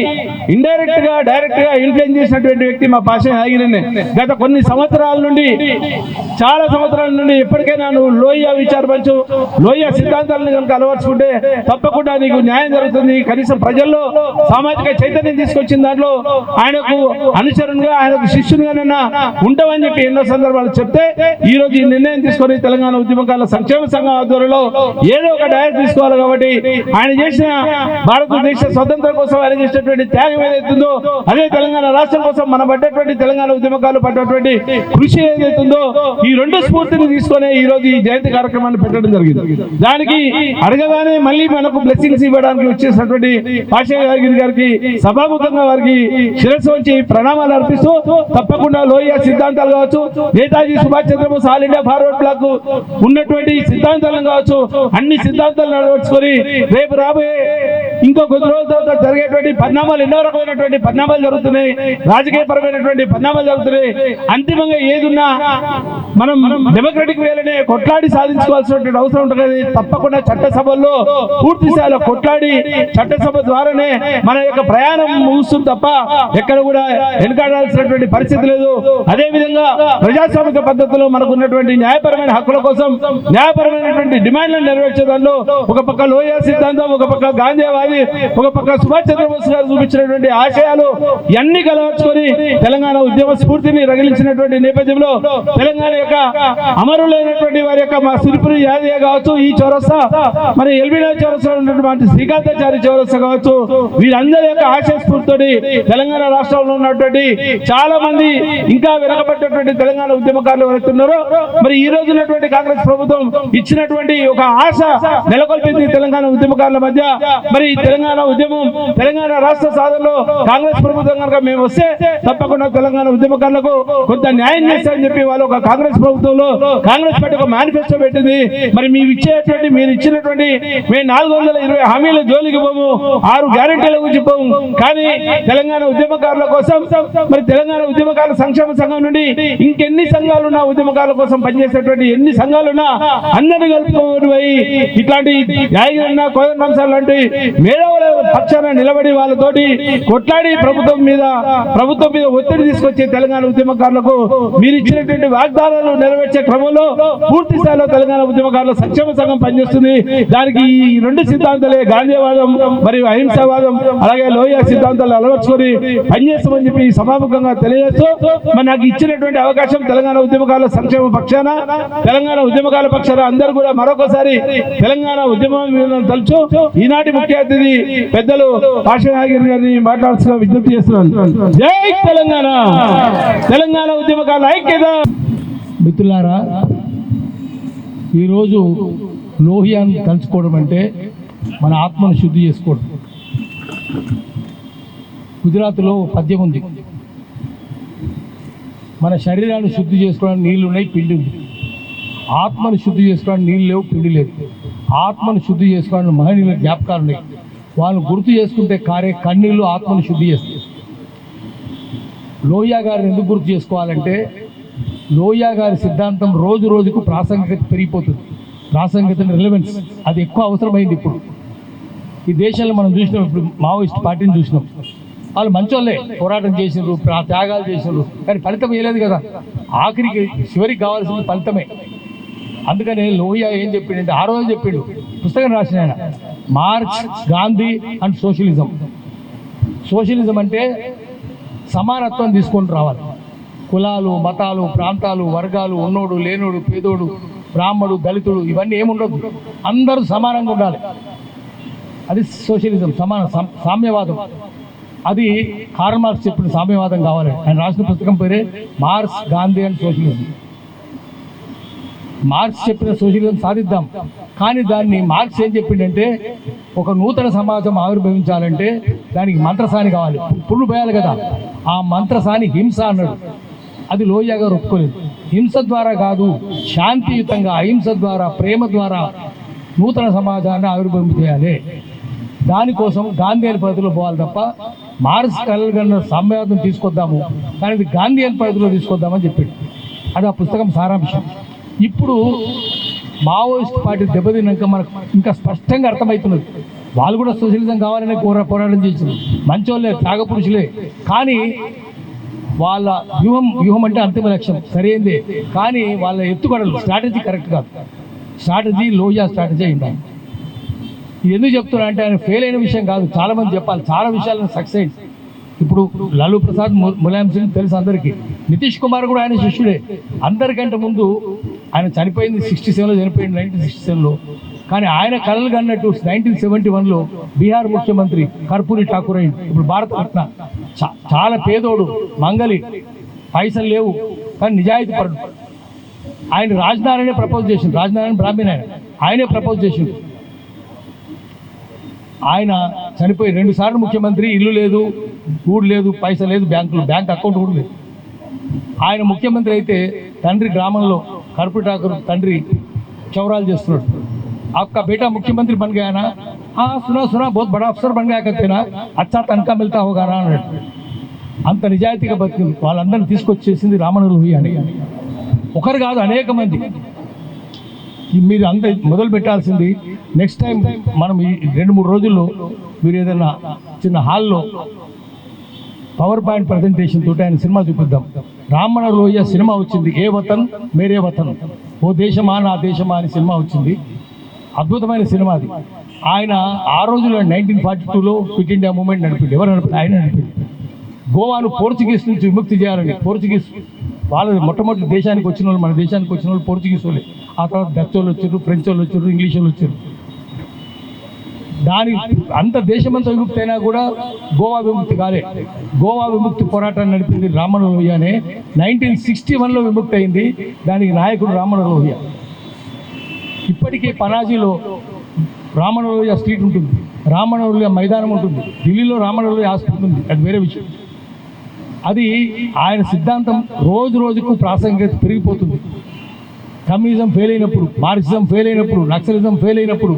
ఇండైరెక్ట్ గా డైరెక్ట్ గా ఇన్ఫ్లుయెన్స్ చేసినటువంటి వ్యక్తి మా భాష యాదగిరినే. గత కొన్ని సంవత్సరాల నుండి, చాలా సంవత్సరాల నుండి ఎప్పటికైనా నువ్వు లోయ విచార మంచు లోయ సిద్ధాంతాలను కనుక అలవర్చుకుంటే తప్పకుండా నీకు న్యాయం జరుగుతుంది, కనీసం ప్రజల్లో సామాజిక చైతన్యం తీసుకొచ్చిన దాంట్లో ఆయనకు అనుచరునిగా, ఆయనకు శిష్యునిగానైనా ఉంటామని చెప్పి ఎన్నో సందర్భాలు చెప్తే ఈ రోజు ఈ నిర్ణయం తీసుకొని తెలంగాణ ఉద్యమకారుల సంక్షేమ సంఘం ఆధ్వర్యంలో ఏదో ఒక డయర్ తీసుకోవాలి. కాబట్టి ఆయన చేసిన భారతదేశ స్వతంత్రం కోసం ఆయన చేసినటువంటి త్యాగం ఏదైతుందో, అదే తెలంగాణ రాష్ట్రం కోసం మన పడ్డటువంటి తెలంగాణ ఉద్యమకారులు పడ్డటువంటి కృషి ఏదైతుందో, ఈ రెండు స్ఫూర్తిని తీసుకొని ఈ రోజు ఈ జయంతి కార్యక్రమాన్ని పెట్టడం జరిగింది. దానికి అడగగానే మళ్ళీ మనకు బ్లెస్సింగ్స్ ఇవ్వడానికి వచ్చేసినటువంటి పాషా యాదగిరి గారికి సభాముఖంగా వారికి శిరస్సు వంచి ప్రణామాలు అర్పిస్తూ తప్పకుండా లోయ సిద్ధాంతాలు కావచ్చు, Netaji Subhash Chandra Bose all India forward block ఉన్నటువంటి సిద్ధాంతాలను కావచ్చు, అన్ని సిద్ధాంతాలను అలవర్చుకొని రేపు రాబోయే ఇంకో కొద్ది రోజుల తర్వాత జరిగేటువంటి పరిణామాలు, ఎన్నో రకమైనటువంటి పరిణామాలు జరుగుతున్నాయి, రాజకీయ పరమైనటువంటి పరిణామాలు జరుగుతున్నాయి. అంతిమంగా ఏదున్నా మనం డెమోక్రటిక్ వేలనే కొట్లాడి సాధించుకోవాల్సినటువంటి అవసరం ఉంటుంది. తప్పకుండా చట్టసభల్లో పూర్తి స్థాయిలో కొట్లాడి చట్టసభ ద్వారానే మన యొక్క ప్రయాణం ముగుస్తుంది తప్ప ఎక్కడ కూడా వెనుకాడాల్సినటువంటి పరిస్థితి లేదు. అదే విధంగా ప్రజాస్వామిక పద్ధతిలో మనకు ఉన్నటువంటి న్యాయపరమైన హక్కుల కోసం న్యాయపరమైనటువంటి డిమాండ్లను నెరవేర్చే దానిలో ఒక పక్క లోయ సిద్ధాంతం, ఒక పక్క గాంధీవాది, ఒక పక్క సుభాష్ చంద్రబోస్ గారు చూపించినటువంటి ఆశయాలు ఇవన్నీ కలవర్చుకొని తెలంగాణ ఉద్యమ స్ఫూర్తిని రగిలించినటువంటి నేపథ్యంలో తెలంగాణ యొక్క అమరులైనటువంటి వారి యొక్క మా సిరిపురి యాదయ్య కావచ్చు, ఈ చౌరస్తా మరి ఎల్బీనా చౌరస్తా ఉన్నటువంటి శ్రీకాంతాచారి చౌరస్తా కావచ్చు, వీరందరి యొక్క ఆశయ స్ఫూర్తితో తెలంగాణ రాష్ట్రంలో ఉన్నటువంటి చాలా మంది ఇంకా వెనకబడ్డటువంటి తెలంగాణ ఉద్యమకారులు ఎవరైతున్నారో మరి ఈ రోజు ఉన్నటువంటి కాంగ్రెస్ ప్రభుత్వం ఇచ్చినటువంటి ఒక ఆశ నెలకొల్పింది తెలంగాణ ఉద్యమకారుల మధ్య. మరి తెలంగాణ ఉద్యమం తెలంగాణ రాష్ట్ర సాధనలో కాంగ్రెస్ ప్రభుత్వం కనుక మేము వస్తే తప్పకుండా తెలంగాణ ఉద్యమకారులకు కొంత న్యాయం చేస్తారని చెప్పి వాళ్ళు ఒక కాంగ్రెస్ ప్రభుత్వంలో కాంగ్రెస్ పార్టీ ఒక మేనిఫెస్టో పెట్టింది. మరి మీరు ఇచ్చినటువంటి మేము 420 హామీల జోలికి పోము, 6 గ్యారెంటీల గురించి పోము. కానీ తెలంగాణ ఉద్యమకారుల కోసం మరి తెలంగాణ ఉద్యమకారుల సంక్షేమ సంఘం నుండి ఇంకెన్ని సంఘాలున్నా ఉద్యమకారుల కోసం పనిచేసేటువంటి ఎన్ని సంఘాలున్నా అందరినీ కలుపుకోబోయి ఇట్లాంటి యాగిరన్న కోదండంశాలు లాంటి మేధావుల పక్షాన నిలబడి వాళ్ళతోటి కొట్లాడి ప్రభుత్వం మీద ఒత్తిడి తీసుకొచ్చే తెలంగాణ ఉద్యమకారులకు మీరు ఇచ్చినటువంటి వాగ్దానాలు నెరవేర్చే క్రమంలో పూర్తి స్థాయిలో తెలంగాణ ఉద్యమకారుల సంక్షేమ సంఘం పనిచేస్తుంది. దానికి ఈ 2 సిద్ధాంతాలే గాంధీవాదం మరియు అహింసావాదం అలాగే లోయ సిద్ధాంతాలు అలవర్చుకొని పనిచేస్తామని చెప్పి సభాముఖంగా తెలియజేస్తూ మరి నాకు ఇచ్చినటువంటి అవకాశం తెలంగాణ ఉద్యమకారుల సంక్షేమ పక్షాన తెలంగాణ ఉద్యమకారుల పక్షాన అందరూ కూడా మరొకసారి తెలంగాణ ఉద్యమం తలుచు ఈనాటి ముఖ్య అతిథి పెద్దలు ఆశనాగిరి గారిని మాట్లాడాల్సిన విజ్ఞప్తి చేస్తున్నాను. జై తెలంగాణ, తెలంగాణ ఉద్యమకారుల ఐక్యత. మిత్రులారా, ఈరోజు లోహియాన్ని తలుచుకోవడం అంటే మన ఆత్మను శుద్ధి చేసుకోవడం. గుజరాత్లో పద్యం ఉంది, మన శరీరాన్ని శుద్ధి చేసుకోవడానికి నీళ్లు ఉన్నాయి, పిండి ఉంది. ఆత్మను శుద్ధి చేసుకోవడానికి నీళ్ళు లేవు, పిండి లేదు. ఆత్మను శుద్ధి చేసుకోవడానికి మహనీయుల జ్ఞాపకాలు ఉన్నాయి. వాళ్ళు గుర్తు చేసుకుంటే కారే కన్నీళ్ళు ఆత్మను శుద్ధి చేస్తాయి. లోహియా గారిని ఎందుకు గుర్తు చేసుకోవాలంటే లోహియా గారి సిద్ధాంతం రోజు రోజుకు ప్రాసంగికత పెరిగిపోతుంది. ప్రాసంగికత రిలవెన్స్ అది ఎక్కువ అవసరమైంది. ఇప్పుడు ఈ దేశంలో మనం చూసినాం, ఇప్పుడు మావోయిస్ట్ పార్టీని చూసినాం. వాళ్ళు మంచోళ్ళే, పోరాటం చేసినారు, త్యాగాలు చేసినారు, కానీ ఫలితం ఇవ్వలేదు కదా. ఆఖరికి చివరికి కావాల్సింది ఫలితమే. అందుకని లోహియా ఏం చెప్పిండంటే, ఆ రోజు చెప్పిండు, పుస్తకం రాసిన ఆయన, marks, Gandhi and socialism. Socialism అంటే సమానత్వం తీసుకొని రావాలి. కులాలు, మతాలు, ప్రాంతాలు, వర్గాలు, ఉన్నోడు, లేనోడు, పేదోడు, బ్రాహ్మడు, దళితుడు ఇవన్నీ ఏముండదు, అందరూ సమానంగా ఉండాలి. అది సోషలిజం, సామ్యవాదం. అది కార్ల్ మార్క్స్ చెప్పిన సామ్యవాదం కావాలి. ఆయన రాసిన పుస్తకం పేరే marks, Gandhi and socialism. Marks చెప్పిన సోషలిజం సాధిద్దాం, కానీ దాన్ని మార్క్స్ ఏం చెప్పిండంటే, ఒక నూతన సమాజం ఆవిర్భవించాలంటే దానికి మంత్రసాని కావాలి, పుల్లు పోయాలి కదా. ఆ మంత్రసాని హింస అన్నాడు. అది లోహియా గారు ఒప్పుకోలేదు. హింస ద్వారా కాదు, శాంతియుతంగా అహింస ద్వారా, ప్రేమ ద్వారా నూతన సమాజాన్ని ఆవిర్భవించేయాలి. దానికోసం గాంధీ అని పద్ధతిలో పోవాలి తప్ప మార్క్స్ కలగన్న సామ్యవాదం తీసుకొద్దాము, కానీ ఇది గాంధీ అని పద్ధతిలో తీసుకొద్దామని చెప్పాడు. అది ఆ పుస్తకం సారాంశం. ఇప్పుడు మావోయిస్ట్ పార్టీ దెబ్బతిన్నాక మనకు ఇంకా స్పష్టంగా అర్థమవుతున్నది, వాళ్ళు కూడా సోషలిజం కావాలనే పోరాటం చేసింది. మంచోళ్ళే, త్యాగపురుషులే, కానీ వాళ్ళ వ్యూహం అంటే అంతిమ లక్ష్యం సరైందే, కానీ వాళ్ళ ఎత్తుగడలు స్ట్రాటజీ కరెక్ట్ కాదు. స్ట్రాటజీ లోహియా స్ట్రాటజీ అయింది. ఇది ఎందుకు చెప్తున్నా అంటే, ఆయన ఫెయిల్ అయిన విషయం కాదు, చాలామంది చెప్పాలి, చాలా విషయాలను సక్సెస్. ఇప్పుడు లాలూ ప్రసాద్, ములాయం సింగ్ తెలుసు అందరికీ. నితీష్ కుమార్ కూడా ఆయన శిష్యుడే. అందరికంటే ముందు ఆయన చనిపోయింది 67లో, చనిపోయింది 1967లో. కానీ ఆయన కలలు కన్నట్టు 1971లో బీహార్ ముఖ్యమంత్రి కర్పూరి ఠాకూర్ అయింది. ఇప్పుడు భారతరత్న. చాలా పేదోడు, మంగలి, పైసలు లేవు, కానీ నిజాయితీ పరుడు. ఆయన రాజనారాయణే ప్రపోజ్ చేసిండు. రాజనారాయణ బ్రాహ్మణ్, ఆయనే ప్రపోజ్ చేసిండు. ఆయన చనిపోయి 2 సార్లు ముఖ్యమంత్రి, ఇల్లు లేదు, గూడు లేదు, పైసలు లేదు, బ్యాంక్ అకౌంట్ కూడా లేదు. ఆయన ముఖ్యమంత్రి అయితే తండ్రి గ్రామంలో కర్పూరి ఠాకూర్ తండ్రి చౌరాలు చేస్తున్నాడు. आपका बेटा मुख्यमंत्री बन गया ना, हाँ सुना बहुत बड़ा अफसर बन गया कहते ना, अच्छा तनखा मिलता होगा ना అన్నాడు. అంత నిజాయితీగా బతికింది. వాళ్ళందరినీ తీసుకొచ్చేసింది రామన్న లోహియా అని. ఒకరు కాదు, అనేక మంది. మీరు అంత మొదలు పెట్టాల్సింది. నెక్స్ట్ టైం మనం ఈ 2-3 రోజుల్లో మీరు ఏదైనా చిన్న హాల్లో పవర్ పాయింట్ ప్రజెంటేషన్ తోటి ఆయన సినిమా చూపిద్దాం. రామన్న లోహియా సినిమా వచ్చింది, ఏ వతన్ మేరే వతన్, ఓ దేశమా నా దేశమా అని సినిమా వచ్చింది. అద్భుతమైన సినిమా అది. ఆయన ఆ రోజుల్లో 1942లో క్విట్ ఇండియా మూవ్మెంట్ నడిపింది. ఎవరు నడిపి? ఆయన నడిపింది. గోవాను పోర్చుగీస్ నుంచి విముక్తి చేయాలని. పోర్చుగీస్ వాళ్ళు మొట్టమొదటి దేశానికి వచ్చిన వాళ్ళు, మన దేశానికి వచ్చిన వాళ్ళు పోర్చుగీస్ వాళ్ళే. ఆ తర్వాత డచ్ వాళ్ళు వచ్చారు, ఫ్రెంచ్ వాళ్ళు వచ్చారు, ఇంగ్లీష్ వాళ్ళు వచ్చారు. దాని అంత దేశమంతా విముక్తి అయినా కూడా గోవా విముక్తి కాలే. గోవా విముక్తి పోరాటాన్ని నడిపింది రామన్న లోహియానే. 1961లో విముక్తి అయింది. దానికి నాయకుడు రామన్న లోహియా. ఇప్పటికీ పనాజీలో రామన్న లోహియా స్ట్రీట్ ఉంటుంది. రామనగరంలో మైదానం ఉంటుంది, ఢిల్లీలో రామనగరంలో హాస్పిటల్ ఉంది, అది వేరే విషయం. అది ఆయన సిద్ధాంతం రోజు రోజుకు ప్రాసంగికత పెరిగిపోతుంది. కమ్యూనిజం ఫెయిల్ అయినప్పుడు, మార్క్సిజం ఫెయిల్ అయినప్పుడు, నక్సలిజం ఫెయిల్ అయినప్పుడు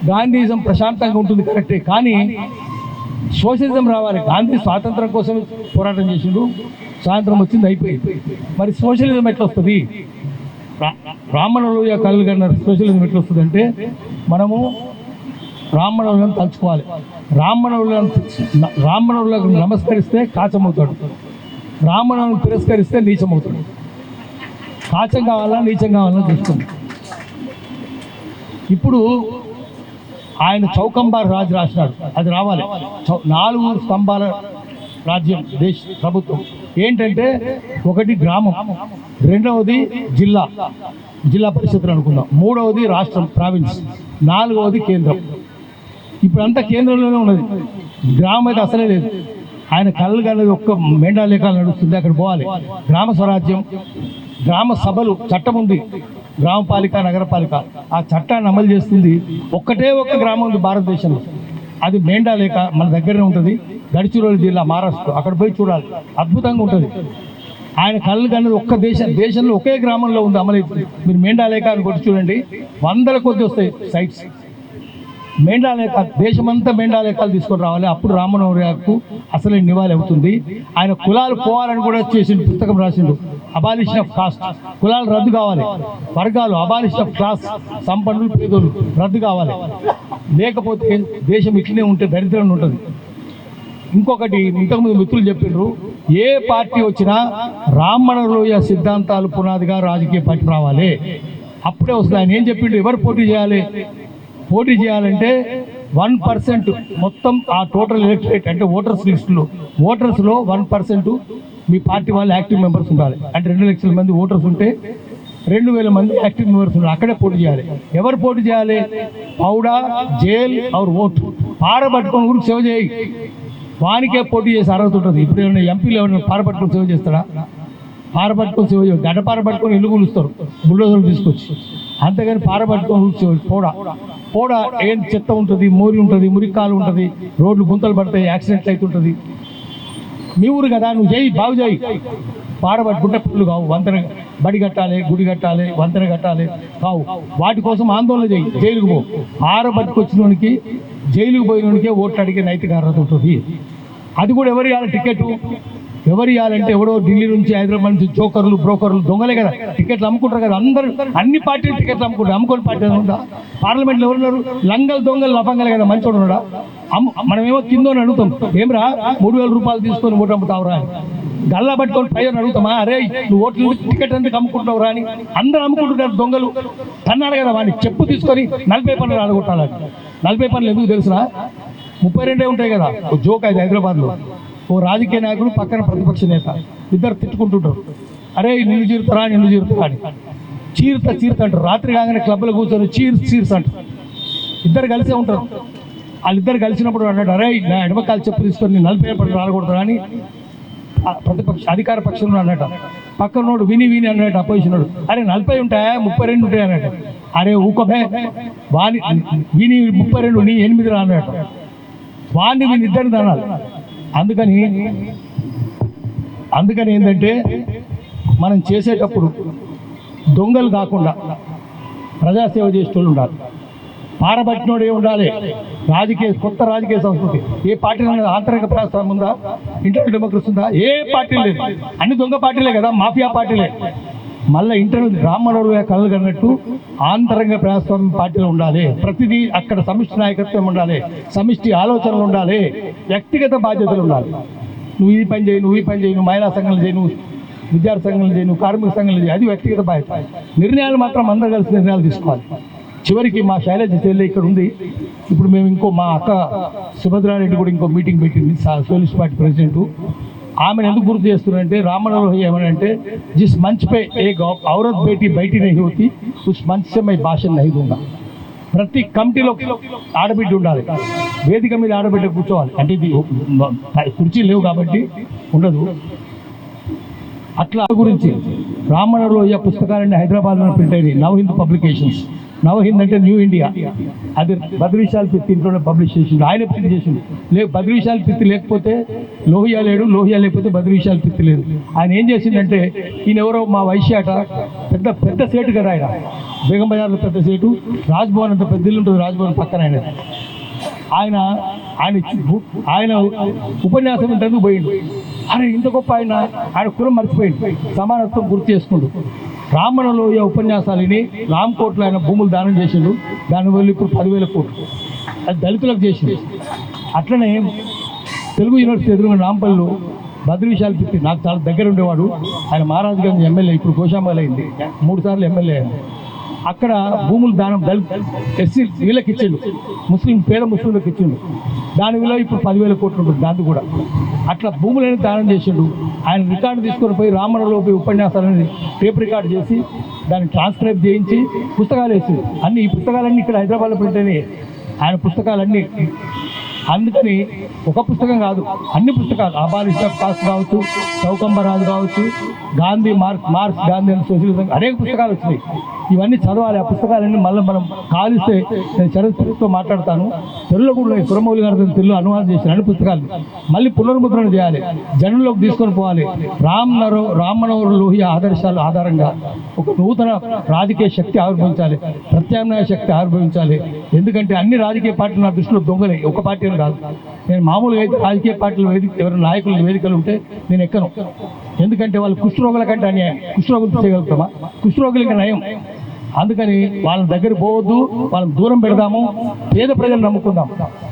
గాంధీజం ప్రశాంతంగా ఉంటుంది కరెక్టే, కానీ సోషలిజం రావాలి. గాంధీ స్వాతంత్రం కోసం పోరాటం చేసిండు, స్వాతంత్రం వచ్చింది, అయిపోయింది. మరి సోషలిజం ఎట్లా వస్తుంది? రామనలోయ కళ్ళు కన్నా సోషలిజం ఎట్లా వస్తుంది అంటే మనము రామనవులను తలుచుకోవాలి. రామనవులకు నమస్కరిస్తే కాచమవుతాడు, రామనవులను తిరస్కరిస్తే నీచమవుతాడు. కాచం కావాలా నీచం కావాలని చూస్తుంది. ఇప్పుడు ఆయన చౌకంబార్ రాజు రాసినాడు, అది రావాలి. 4 స్తంభాల రాజ్యం, దేశ ప్రభుత్వం ఏంటంటే, ఒకటి గ్రామం, రెండవది జిల్లా పరిషత్తులు అనుకుందాం, మూడవది రాష్ట్రం ప్రావిన్స్, 4వది కేంద్రం. ఇప్పుడంతా కేంద్రంలోనే ఉన్నది, గ్రామం అయితే అసలే లేదు. ఆయన కళ్ళు కన్నది ఒక్క మెండాలేఖలు నడుస్తుంది, అక్కడ పోవాలి. గ్రామ స్వరాజ్యం, గ్రామ సభలు, చట్టం ఉంది, గ్రామపాలిక నగరపాలిక, ఆ చట్టాన్ని అమలు చేస్తుంది ఒక్కటే ఒక్క గ్రామం ఉంది భారతదేశంలో, అది మేండాలేఖ. మన దగ్గరనే ఉంటుంది, గడ్చిరోలి జిల్లా, మహారాష్ట్ర. అక్కడ పోయి చూడాలి, అద్భుతంగా ఉంటుంది. ఆయన కళ్ళు కన్నది ఒక్క దేశంలో ఒకే గ్రామంలో ఉంది, అమలవుతుంది. మీరు మేండాలేఖ అని కొట్టి చూడండి, 100ల కొద్ది వస్తాయి సైట్స్. మేండాలేఖ, దేశమంతా మేండాలేఖలు తీసుకొని రావాలి, అప్పుడు రామనవరకు అసలు నివాళి అవుతుంది. ఆయన కులాలు పోవాలని కూడా చేసిండు, పుస్తకం రాసిండు, అబాలిషన్ ఆఫ్ కాస్ట్, కులాలు రద్దు కావాలి, వర్గాలు, అబాలిషన్ ఆఫ్ క్లాస్, సంపన్నులు పేదోళ్ళు రద్దు కావాలి, లేకపోతే దేశం ఇట్లనే ఉంటే దరిద్రంగా ఉంటుంది. ఇంకొకటి, ఇంతకుముందు మిత్రులు చెప్పిండ్రు, ఏ పార్టీ వచ్చినా రామనలోయ సిద్ధాంతాలు పునాదిగా రాజకీయ పార్టీ రావాలి, అప్పుడే వస్తుంది. ఆయన ఏం చెప్పిండు, ఎవరు పోటీ చేయాలి? పోటీ చేయాలంటే 1% మొత్తం ఆ టోటల్ ఎలక్టరేట్ అంటే ఓటర్స్ లిస్టులో, ఓటర్స్లో 1% మీ పార్టీ వాళ్ళు యాక్టివ్ మెంబర్స్ ఉండాలి. అంటే 2 లక్షల మంది ఓటర్స్ ఉంటే 2000 మంది యాక్టివ్ మెంబర్స్ ఉండాలి, అక్కడే పోటీ చేయాలి. ఎవరు పోటీ చేయాలి? పౌడా, జైల్ ఆర్ ఓటు, పారబట్టుకొని ఊరికి సేవ చేయి, వానికే పోటీ చేసి అర్హత ఉంటుంది. ఇప్పుడు ఏమైనా ఎంపీలు ఎవరైనా పారబట్టుకొని సేవ చేస్తాడా? పారబట్టుకొని సేవ చేయ, గడ్డ పారబట్టుకొని ఇల్లు కూలుస్తారు బుల్డోజర్లు తీసుకొచ్చి, అంతేగాని పారబట్టుకొని ఊరికి సేవ. పోడా ఏం చెత్త ఉంటుంది, మోరి ఉంటుంది, మురికాలు ఉంటుంది, రోడ్లు గుంతలు పడతాయి, యాక్సిడెంట్లు అవుతుంటుంది. మీ ఊరు కదా, నువ్వు చేయి, బాగు చేయి. పారబట్టుకుంటే పనులు కావు, వంతెన బడి కట్టాలి, గుడి కట్టాలి, వంతెన కట్టాలి, కావు. వాటి కోసం ఆందోళన చేయి, జైలుకు పో. పారబట్టుకొచ్చినోనికి, జైలుకు పోయినోనికే ఓట్లు అడిగే నైతిక అర్హత ఉంటుంది. అది కూడా ఎవరు ఇవ్వాలి? టికెట్ ఎవరు ఇవ్వాలంటే, ఎవడో ఢిల్లీ నుంచి, హైదరాబాద్ నుంచి జోకర్లు, బ్రోకర్లు, దొంగలే కదా టికెట్లు అమ్ముకుంటారు కదా. అందరూ అన్ని పార్టీలు టికెట్లు అమ్ముకుంటారు, అమ్ముకొని పార్టీ ఉందా? పార్లమెంట్లో ఎవరున్నారు? లంగలు దొంగలు లఫంగలే కదా, మంచోడు ఉన్నాడా? మనమేమో కిందో అడుగుతాం, ఏమరా 3000 రూపాయలు తీసుకొని ఓటు అమ్ముతావురా అని. గల్లా పట్టుకొని పైన అడుగుతామా, అరే నువ్వు ఓట్లు టికెట్ ఎందుకు అమ్ముకుంటావురా అని. అందరూ అమ్ముకుంటున్నారు దొంగలు. తన్నాడు కదా వాడిని, చెప్పు తీసుకొని 40 పనులు అడగొట్టాలని. 40 పనులు ఎందుకు తెలుసునా? 32 ఉంటాయి కదా. ఓ జోక్ అది హైదరాబాద్లో, ఓ రాజకీయ నాయకుడు పక్కన ప్రతిపక్ష నేత, ఇద్దరు తిట్టుకుంటుంటారు, అరే నిన్ను చీరుతారా అని. చీరత అంటారు. రాత్రి కాగానే క్లబ్లో కూర్చొని చీర్స్ అంటారు. ఇద్దరు కలిసే ఉంటారు. వాళ్ళిద్దరు కలిసినప్పుడు అన్నాడు, అరే నా ఎడమకాలు చెప్పు తీసుకొని 40 పనులు రాలకూడతారా అని అధికార పక్షంలో అన్నట. పక్కనోడు విని అన్నట్టు అపోజిషనోడు, అరే 40 ఉంటాయా, 32 ఉంటాయి అన్నట్టు. అరే ఊకమే, వాని విని 32, నీ 8 రా అన్నట్టు. వాడిని వీని ఇద్దరిని తినాలి. అందుకని ఏంటంటే, మనం చేసేటప్పుడు దొంగలు కాకుండా ప్రజాసేవ చేసేటోళ్ళు ఉండాలి. పారబట్టినోడే ఉండాలి. కొత్త రాజకీయ సంస్కృతి ఏ పార్టీలో ఆంతరిక ప్రజాస్వామ్యం ఉందా? ఇంటర్నల్ డెమోక్రసీ ఉందా? ఏ పార్టీ లేదు. అన్ని దొంగ పార్టీలే కదా, మాఫియా పార్టీలే. మళ్ళీ ఇంటర్నల్ రామనవరు కళ్ళు కన్నట్టు ఆంతరంగ ప్రజాస్వామ్యం పార్టీలు ఉండాలి. ప్రతిదీ అక్కడ సమిష్టి నాయకత్వం ఉండాలి, సమిష్టి ఆలోచనలు ఉండాలి, వ్యక్తిగత బాధ్యతలు ఉండాలి. నువ్వు ఈ పని చేయి, నువ్వు మహిళా సంఘాలు చేయి, నువ్వు విద్యార్థి సంఘాలు చేయి, నువ్వు కార్మిక సంఘాలు చేయి, అది వ్యక్తిగత బాధ్యత. నిర్ణయాలు మాత్రం అందరూ కలిసి నిర్ణయాలు తీసుకోవాలి. చివరికి మా శైలజ చెల్లి ఇక్కడ ఉంది. ఇప్పుడు మేము మా అక్క సుభద్రారెడ్డి కూడా ఇంకో మీటింగ్ పెట్టింది, సోషలిస్ట్ పార్టీ ప్రెసిడెంట్. ఆమెను ఎందుకు గుర్తు చేస్తున్నారంటే, రామనవరు ఏమనంటే, జిస్ మంచ్ పే ఏక్ ఔరత్ బేటీ బయటి నహీ హోతీ, ఉస్ మంచ్ సే మై భాషణ నహీ దూంగా. ప్రతి కమిటీలో ఆడబిడ్డ ఉండాలి, వేదిక మీద ఆడబిడ్డ కూర్చోవాలి. అంటే ఇది కుర్చీ లేవు కాబట్టి ఉండదు. అట్లా గురించి రామణ లోయ పుస్తకాలన్నీ హైదరాబాద్లో ప్రింట్ అయినాయి. నవహింద్ పబ్లికేషన్స్. నవహింద్ అంటే న్యూ ఇండియా. అది బద్రీశాల్ పిత్తి ఇంట్లోనే పబ్లిష్ చేసిండు, ఆయన ప్రింట్ చేసిండు. బద్రీశాల్ పిత్తి లేకపోతే లోహియా లేడు, లోహియా లేకపోతే బద్రీశాల్ పిత్తి లేదు. ఆయన ఏం చేసిందంటే, ఈయన ఎవరో మా వైశ్యాట, పెద్ద పెద్ద సేటు కదా ఆయన, బేగం బజార్లో పెద్ద సేటు, రాజ్భవన్ అంత పెద్ద ఇల్లు ఉంటుంది, రాజ్భవన్ పక్కన ఆయన ఆయన ఉపన్యాసం ఇంటందుకు పోయిండు. అరే ఇంత గొప్ప ఆయన కులం మర్చిపోయింది, సమానత్వం గుర్తు చేసుకుంటూ రామణ లోయ ఉపన్యాసాలని రామ్కోట్లో ఆయన భూములు దానం చేసిండు. దానివల్ల ఇప్పుడు 10,000 కోట్లు అది దళితులకు చేసిండు. అట్లనే తెలుగు యూనివర్సిటీ ఎదురుగా నాంపల్లిలో బద్రీశాల్ పిత్తి నాకు చాలా దగ్గర ఉండేవాడు. ఆయన మహారాజుగంజ్ ఎమ్మెల్యే, ఇప్పుడు గోషామల్ అయింది, 3 సార్లు ఎమ్మెల్యే అయింది. అక్కడ భూములు దానం ఎస్సీ వీళ్ళకి ఇచ్చిండు, పేద ముస్లింలకు ఇచ్చిండు. దాని విలువ ఇప్పుడు 10,000 కోట్లు ఉంటుంది. దాన్ని కూడా అట్లా భూములని దానం చేసిండు. ఆయన రికార్డు తీసుకొని పోయి రామణలోపి ఉపన్యాసాలని టేప్ రికార్డు చేసి దాన్ని ట్రాన్స్క్రైబ్ చేయించి పుస్తకాలు వేసిండు. ఈ పుస్తకాలన్నీ ఇక్కడ హైదరాబాద్లో పెట్టినాయి ఆయన పుస్తకాలన్నీ. అందుకని ఒక పుస్తకం కాదు, అన్ని పుస్తకాలు, అబాలిషన్ ఆఫ్ కాస్ట్ కావచ్చు, చౌకంబరాజు కావచ్చు, Gandhi marks Gandhi and socialism, అనేక పుస్తకాలు వచ్చినాయి. ఇవన్నీ చదవాలి. ఆ పుస్తకాలన్నీ మళ్ళీ మనం కాలిస్తే, నేను చరిత్రతో మాట్లాడతాను, తెలుగులో కూడా సురమౌళి గారు తెలుగు అనువాదం చేసిన అన్ని పుస్తకాలు మళ్ళీ పునర్ముద్రణ చేయాలి, జనంలోకి తీసుకొని పోవాలి. రామ్మనోహర్ లోహియా ఆదర్శాల ఆధారంగా ఒక నూతన రాజకీయ శక్తి ఆవిర్భవించాలి, ప్రత్యామ్నాయ శక్తి ఆవిర్భవించాలి. ఎందుకంటే అన్ని రాజకీయ పార్టీలు నా దృష్టిలో దొంగలే, ఒక పార్టీ కాదు. నేను మామూలుగా అయితే రాజకీయ పార్టీల వేదిక, ఎవరైనా నాయకుల వేదికలు ఉంటే నేను ఎక్కను. ఎందుకంటే వాళ్ళు కుష్ఠరోగుల కంటే అన్యాయం. కుష్ఠరోగులు చేయగలుగుతామా? కుష్ఠరోగులు ఇంకా నయం. అందుకని వాళ్ళ దగ్గర పోవద్దు, వాళ్ళని దూరం పెడదాము. పేద ప్రజలు నమ్ముకుందాం,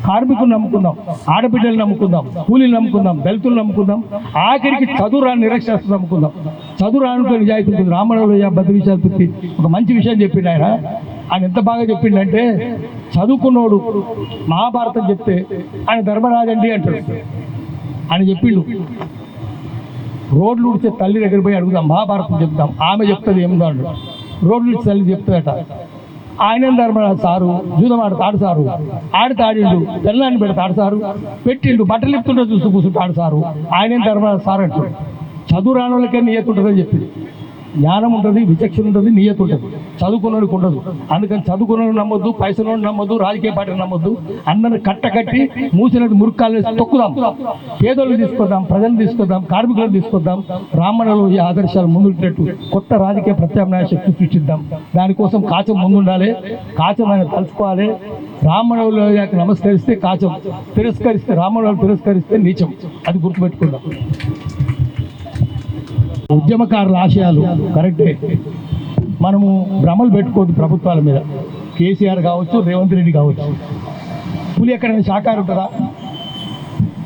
కార్మికులు నమ్ముకుందాం, ఆడబిడ్డలు నమ్ముకుందాం, కూలీలు నమ్ముకుందాం, దళితులు నమ్ముకుందాం, ఆఖరికి చదువురాని నిరక్షరాస్యులు నమ్ముకుందాం. చదువురానుతో నిజాయితీ ఉంటుంది. రామణలోయ బద్రీశాల్ పిత్తి ఒక మంచి విషయం చెప్పిండు. ఆయన ఎంత బాగా చెప్పిండంటే, చదువుకున్నోడు మహాభారతం చెప్తే ఆయన ధర్మరాజండి అంటాడు. ఆయన చెప్పిండు, రోడ్లు ఉడిచే తల్లి దగ్గర పోయి అడుగుదాం, మహాభారతం చెప్తాం, ఆమె చెప్తుంది ఏముందో అంటాడు. రోడ్లు ఉడిచే తల్లి చెప్తాడట. ఆయన ధర్మరాజు సారు జూదం ఆడతాడు సారు, ఆడితాడిండు, తెల్లాన్ని పెడతాడు సారు, పెట్టిండు, బట్టలు ఇస్తుంటే చూస్తూ కూర్చుంటాడు సారు, ఆయనేం ధర్మరాజు సారు అంటాడు. చదువు రాని వాళ్ళకే నియత ఉంటుందని చెప్పింది. జ్ఞానం ఉంటుంది, విచక్షణ ఉంటుంది, నియత ఉంటుంది. చదువుకున్నోడికి ఉండదు. అందుకని చదువుకున్నోడు నమ్మొద్దు, పైసలోడు నమ్మొద్దు, రాజకీయ పార్టీని నమ్మొద్దు. అందరిని కట్టకట్టి మూసినది మురుక్కాలు తొక్కుదాం. పేదోళ్ళు తీసుకొద్దాం, ప్రజలు తీసుకొద్దాం, కార్మికులను తీసుకొద్దాం. రామణలో ఈ ఆదర్శాలు ముందుంటట్టు కొత్త రాజకీయ ప్రత్యామ్నాయ శక్తి సృష్టిద్దాం. దానికోసం కాచం ముందుండాలి. కాచం ఆయన తలుచుకోవాలి. రామణలో నమస్కరిస్తే కాచం, తిరస్కరిస్తే రామణలో తిరస్కరిస్తే నీచం. అది గుర్తుపెట్టుకుందాం. ఉద్యమకారుల ఆశయాలు కరెక్టే. మనము భ్రమలు పెట్టుకోవద్దు ప్రభుత్వాల మీద. కేసీఆర్ కావచ్చు, రేవంత్ రెడ్డి కావచ్చు. పులి ఎక్కడైనా శాఖాహారం ఉంటుందా?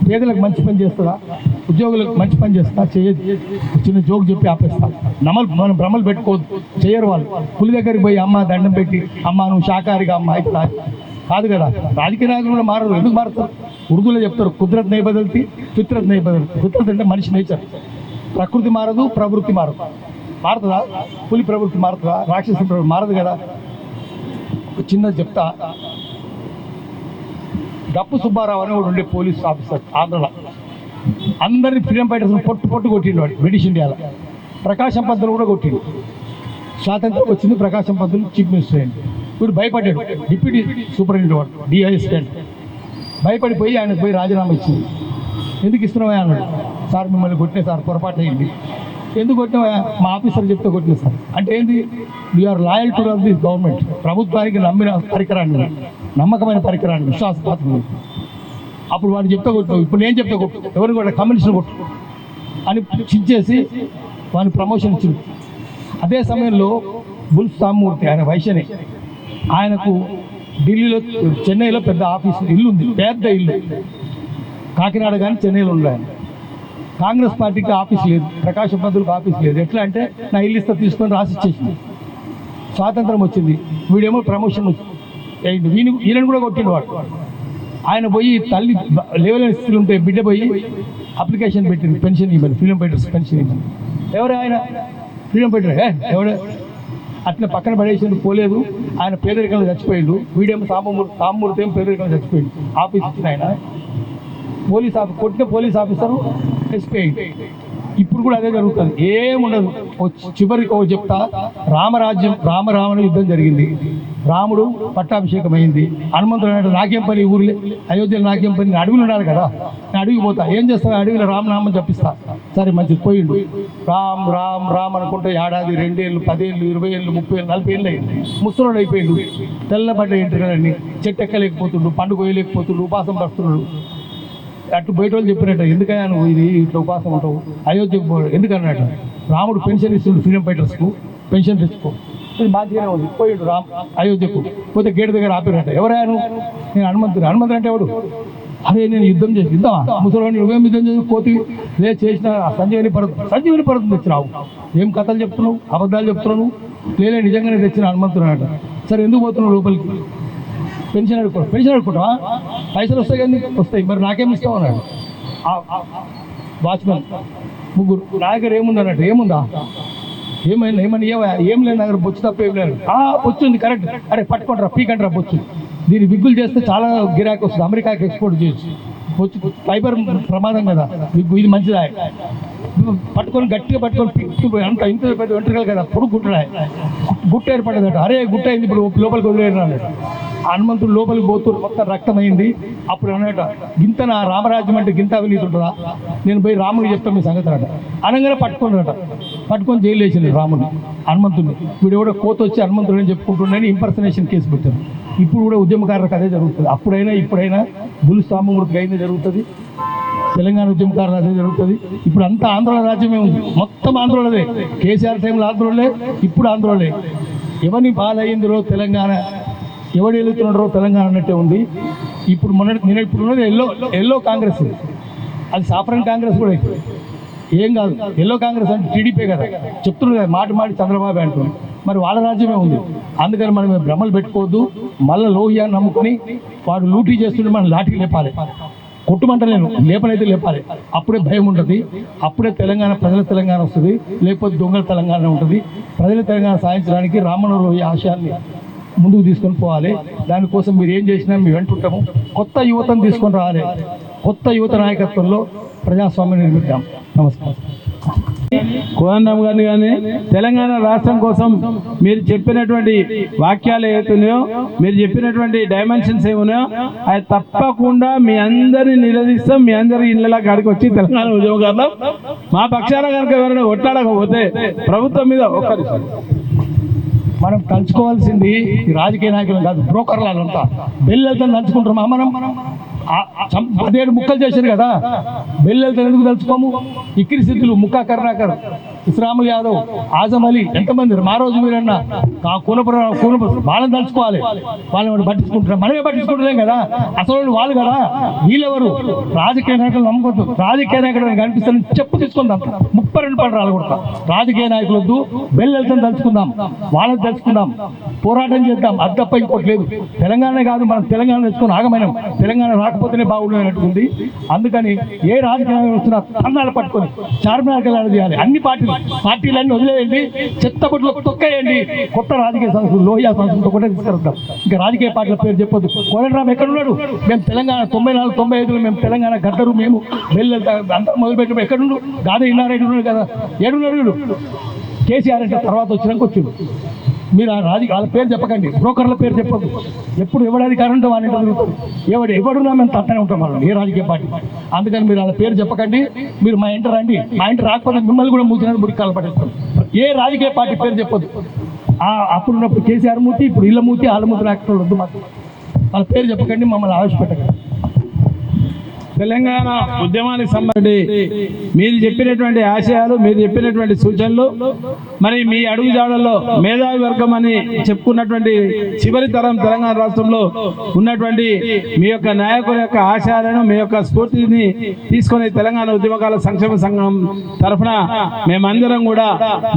పేదలకు మంచి పని చేస్తుందా? ఉద్యోగులకు మంచి పని చేస్తా? చేయదు. చిన్న జోక్ చెప్పి ఆపేస్తాం. మనం భ్రమలు పెట్టుకోవద్దు, చేయరు వాళ్ళు. పులి దగ్గరికి పోయి అమ్మ దండం పెట్టి, అమ్మ నువ్వు శాఖాహారిగా అమ్మ అయితే కాదు కదా. రాజకీయ నాయకులు కూడా మారరు. ఎందుకు మారుతారు? ఉర్దూలో చెప్తారు, కుదరత్ నై బదల్తి, ఫిత్రత్ నై బదల్తి. ఫిత్రత్ అంటే మనిషి నేచర్. ప్రకృతి మారదు, ప్రవృత్తి మారదు. మారుతుందా? పులి ప్రవృత్తి మారుతుందా? రాక్షస ప్రవృత్తి మారదు కదా. ఒక చిన్నది చెప్తా. డప్పు సుబ్బారావు అని ఒకడు ఉండే పోలీస్ ఆఫీసర్ ఆంధ్రలో. అందరినీ ఫ్రీడమ్ ఫైటర్స్ పొట్టు కొట్టిండు వాడు బ్రిటిష్ ఇండియాలో. ప్రకాశం పంతులు కూడా కొట్టిండు. స్వాతంత్రం వచ్చింది, ప్రకాశం పంతులు చీఫ్ మినిస్టర్ అయింది. ఇప్పుడు భయపడ్డాడు. డిప్యూటీ సూపరింటెండెంట్ వాడు, డిఐఎస్టెంట్. భయపడిపోయి ఆయనకు పోయి రాజీనామా ఇచ్చింది. ఎందుకు ఇస్తున్నావా అన్నాడు. సార్ మిమ్మల్ని కొట్టినా సార్, పొరపాటు అయింది. ఎందుకు కొట్టినా? మా ఆఫీసర్ చెప్తే కొట్టినా సార్. అంటే ఏంది? You're loyal to this government. ప్రభుత్వానికి నమ్మిన పరికరాన్ని, నమ్మకమైన పరికరాన్ని, విశ్వాసపాత్రం. అప్పుడు వాడు చెప్తే కొట్టు, ఇప్పుడు నేను చెప్తే కొట్టు, ఎవరు కూడా కమ్యూనిస్టులు కొట్టు అని చించేసి వాడిని ప్రమోషన్ ఇచ్చింది. అదే సమయంలో బుల్స్ సామూర్తి, ఆయన వైశ్యనే, ఆయనకు ఢిల్లీలో, చెన్నైలో పెద్ద ఆఫీసు ఇల్లు ఉంది, పెద్ద ఇల్లు. కాకినాడ కానీ చెన్నైలో ఉన్నాయి. కాంగ్రెస్ పార్టీకి ఆఫీస్ లేదు, ప్రకాశం పంతులకు ఆఫీస్ లేదు. ఎట్లా అంటే నా ఇల్లు ఇస్తా తీసుకొని రాసి ఇచ్చేసింది. స్వాతంత్రం వచ్చింది, వీడేమో ప్రమోషన్ అయింది. ఈయనను కూడా కొట్టిండు వాడు. ఆయన పోయి తల్లి లేవలేని స్థితిలో ఉంటే బిడ్డ పోయి అప్లికేషన్ పెట్టింది, పెన్షన్ ఇవ్వమని, ఫ్రీడమ్ ఫైటర్స్ పెన్షన్ ఇవ్వమని. ఎవరు ఆయన? Freedom fighter. ఎవడే? అట్లా పక్కన పడేసింది, పోలేదు. ఆయన పేదరికంలో చచ్చిపోయిండు. వీడేమో సామూర్తి ఏమో పేదరికంలో చచ్చిపోయిండు. ఆఫీస్ ఇచ్చిన ఆయన కొట్టిన పోలీస్ ఆఫీసరు ఎస్పీ అయింది. ఇప్పుడు కూడా అదే జరుగుతుంది, ఏముండదు. చివరికి ఓ చెప్తా, రామరావణ యుద్ధం జరిగింది, రాముడు పట్టాభిషేకం అయింది. హనుమంతుడు అన్నాడు నాకేం పని ఊర్లే, అయోధ్యలో నాకేం పని, అడవిలో ఉన్నాడు కదా, నేను అడవికి పోతా, ఏం చేస్తా, అడవిలో రామనామం జపిస్తా. సరే మంచిది, పోయిండు. రామ్ రామ్ రామ్ అనుకుంటే ఏడాది, 2 ఏళ్ళు, 10 ఏళ్ళు, 20 ఏళ్ళు, 30 ఏళ్ళు, 40 ఏళ్ళు అయింది. ముసలోడు అయిపోయిండు, తెల్లబడ్డ ఎంట్రుకలన్నీ, చెట్టు ఎక్కలేకపోతుండు, పండు కోయలేకపోతుండు, ఉపాసం పడుతున్నాడు. అటు బయట వాళ్ళు చెప్పినట్టు, ఎందుకయ్యా నువ్వు ఇది ఇట్లా ఉపాసం ఉంటావు, అయోధ్యకు పోయాడు ఎందుకన్నట్టు, రాముడు పెన్షన్ ఇస్తుండు, ఫ్రీడమ్ ఫైటర్స్కు పెన్షన్ తెచ్చుకో, ఇది మంచిగానే ఉంది. పోయాడు రామ్ అయోధ్యకు, పోతే గేట్ దగ్గర ఆపిరట, ఎవరయ్యాను, నేను హనుమంతుడు. హనుమంతుడు అంటే ఎవడు, అరే నేను యుద్ధం చేసి యుద్ధమా, ముసలివాడిని నువ్వేం యుద్ధం చేసి కోతి లే చేసిన సంజీవని పర్వతం తెచ్చినావు, ఏం కథలు చెప్తున్నావు, అబద్ధాలు చెప్తున్నావు, లేలే నిజంగానే తెచ్చిన హనుమంతుడు అన్నట. సరే ఎందుకు పోతున్నావు లోపలికి, పెన్షన్ అడుక్కుంటావా, పైసలు వస్తాయి కానీ వస్తాయి, మరి నాకేం ఇస్తావు అన్నాడు. వాచ్మెన్ ముగ్గురు, నా దగ్గర ఏముంది అన్నట్టు, ఏముందా, ఏమని ఏం లేదు నా దగ్గర, బొచ్చు తప్ప ఏం లేదు. బొచ్చు ఉంది కరెక్ట్, అరే పట్టుకుంటారా పీకంటారా బొచ్చు, దీన్ని విగ్గులు చేస్తే చాలా గిరాకీ వస్తుంది, అమెరికాకి ఎక్స్పోర్ట్ చేయొచ్చు, బొచ్చు ఫైబర్ ప్రమాదం కదా, విగ్గు ఇది మంచిదా, పట్టుకొని గట్టిగా పట్టుకొని అంత ఇంత పెద్ద వెంట్రుకలు కదా, పొడుగు గుట్ట ఏర్పడదట. అరే గుట్ట అయింది, ఇప్పుడు లోపలికి వదిలేరు అన్నాడు. హనుమంతుడు లోపలికి పోతూ మొత్తం రక్తమైంది. అప్పుడు అన్నట, గింత నా రామరాజ్యం అంటే గింత అవినీతి ఉంటుందా, నేను పోయి రాముడికి చెప్తాను మీ సంగతి అట. అనగానే పట్టుకొని జైలు వేసింది రాముడిని, హనుమంతుడిని. వీడు ఎవడో కోత వచ్చి హనుమంతుడు అని చెప్పుకుంటుండని ఇంపర్సనేషన్ కేసు పెట్టారు. ఇప్పుడు కూడా ఉద్యమకారులకు అదే జరుగుతుంది, అప్పుడైనా ఇప్పుడైనా భూస్వామ్యమూర్తికి అయినా జరుగుతుంది, తెలంగాణ ఉద్యమకారులు అదే జరుగుతుంది. ఇప్పుడు అంతా ఆంధ్ర రాజ్యమే ఉంది, మొత్తం ఆంధ్రలోదే, కేసీఆర్ టైంలో ఆంధ్రలో, ఇప్పుడు ఆంధ్రలో. ఎవరిని బాలయ్యిందిరో తెలంగాణ, ఎవడు వెళుతున్నాడో తెలంగాణ అన్నట్టే ఉంది. ఇప్పుడు నేను ఇప్పుడు ఉన్నది ఎల్లో కాంగ్రెస్, అది సాఫ్రన్ కాంగ్రెస్ కూడా అయితే ఏం కాదు. ఎల్లో కాంగ్రెస్ అంటే టీడీపీ కదా, చెప్తున్నారు కదా, మాటి చంద్రబాబు అంటున్నారు, మరి వాళ్ళ రాజ్యమే ఉంది. అందుకని మనం భ్రమలు పెట్టుకోవద్దు. మళ్ళీ లోహియాన్ని నమ్ముకొని వాడు లూటీ చేస్తుంటే మనం లాఠీ లేపాలి, కొట్టుమంటలేను, లేపనైతే లేపాలి. అప్పుడే భయం ఉంటుంది, అప్పుడే ప్రజల తెలంగాణ వస్తుంది, లేకపోతే దొంగల తెలంగాణ ఉంటుంది. ప్రజల తెలంగాణ సాధించడానికి రామన్న లోహియ ఆశయాన్ని ముందుకు తీసుకొని పోవాలి. దానికోసం మీరు ఏం చేసినా మేము వెంటుంటాము. కొత్త యువతను తీసుకొని రావాలి, కొత్త యువత నాయకత్వంలో ప్రజాస్వామ్యం నిర్మిద్దాం. నమస్కారం. కోదండరామ్ గారిని కానీ తెలంగాణ రాష్ట్రం కోసం మీరు చెప్పినటువంటి వాక్యాలు ఏవైతున్నాయో, మీరు చెప్పినటువంటి డైమెన్షన్స్ ఏమున్నాయో అది తప్పకుండా మీ అందరిని నిలదీస్తాం. మీ అందరి ఇళ్ళ కాడికి వచ్చి తెలంగాణ ఉద్యమకారులు మా పక్షాన కనుక ఎవరైనా కొట్టాడకపోతే ప్రభుత్వం మీద మనం తలుచుకోవాల్సింది రాజకీయ నాయకులు కాదు, బ్రోకర్లంతా బెల్లెలతో నంచుకుంటాం. మనం 17 ముక్కలు చేశారు కదా, బెల్లెలతో ఎందుకు తలుచుకోము? ఇక్కిరి సిద్ధులు, ముక్కా కరుణాకర్, ఇస్రాముల్ యాదవ్, ఆజం అలీ, ఎంతమంది మా రోజు మీరన్నా కూనపుర వాళ్ళని తలుచుకోవాలి. వాళ్ళని పట్టించుకుంటున్నాం, మనమే పట్టించుకుంటున్నాం కదా, అసలు వాళ్ళు కదా. వీళ్ళెవరు? రాజకీయ నాయకులు నమ్మకొద్దు. రాజకీయ నాయకుడు కనిపిస్తారని చెప్పు తీసుకుందాం, 32 పని రాలగొడతాం. రాజకీయ నాయకులు వద్దు, బెల్లెలతో తలుచుకుందాం, వాళ్ళని తలుచుకుందాం, పోరాటం చేద్దాం. అది తప్ప ఇంకోటి లేదు. తెలంగాణ కాదు, మనం తెలంగాణ తెచ్చుకొని ఆగమైనాం. తెలంగాణ రాకపోతేనే బాగుండేటట్టుంది. అందుకని ఏ రాజకీయ వస్తున్నా తన్నాలు పట్టుకొని చార్మినార్ కళ్యాణం చేయాలి. అన్ని పార్టీలన్నీ వదిలేయండి, చెత్తబొట్లో తొక్కేయండి. కొత్త రాజకీయ సంస్థలు, లోహియా సంస్థలతో కూడా తీసుకెళ్తాం. ఇంకా రాజకీయ పార్టీల పేరు చెప్పొద్దు. కోదండరామ్ ఎక్కడున్నాడు? మేము తెలంగాణ 94, 95 మేము తెలంగాణ గద్దరు, మేము వెళ్ళి అంతా మొదలుపెట్టి ఎక్కడున్నాడు? గాదే ఇన్నారెడ్డి ఉన్నాడు కదా, ఏడున్నాడు? కేసీఆర్ అంటే తర్వాత వచ్చినాక వచ్చిండు. మీరు ఆ వాళ్ళ పేరు చెప్పకండి, బ్రోకర్ల పేరు చెప్పద్దు. ఎప్పుడు ఎవడధికారం ఉంటే వాళ్ళ జరుగుతుంది. ఎవడున్నా మేము తట్టనే ఉంటాం వాళ్ళు, ఏ రాజకీయ పార్టీ. అందుకని మీరు వాళ్ళ పేరు చెప్పకండి. మీరు మా ఇంటి రండి, మా ఇంటి రాకపోతే మిమ్మల్ని కూడా మూసినది మురికాలు పట్టేస్తాం. ఏ రాజకీయ పార్టీ పేరు చెప్పొద్దు. అప్పుడున్నప్పుడు కేసీఆర్ మూతి, ఇప్పుడు ఇళ్ళ మూతి, వాళ్ళ మూతి రాకపోతే వద్దు. మాకు వాళ్ళ పేరు చెప్పకండి, మమ్మల్ని ఆవేశపెట్టకండి. తెలంగాణ ఉద్యమానికి సంబంధించి మీరు చెప్పినటువంటి ఆశయాలు, మీరు చెప్పినటువంటి సూచనలు, మరి మీ అడుగుజాడల్లో మేధావి వర్గం అని చెప్పుకున్నటువంటి చివరి తరం తెలంగాణ రాష్ట్రంలో ఉన్నటువంటి మీ యొక్క నాయకుల యొక్క ఆశయాలను, మీ యొక్క స్ఫూర్తిని తీసుకొని తెలంగాణ ఉద్యమకాల సంక్షేమ సంఘం తరఫున మేమందరం కూడా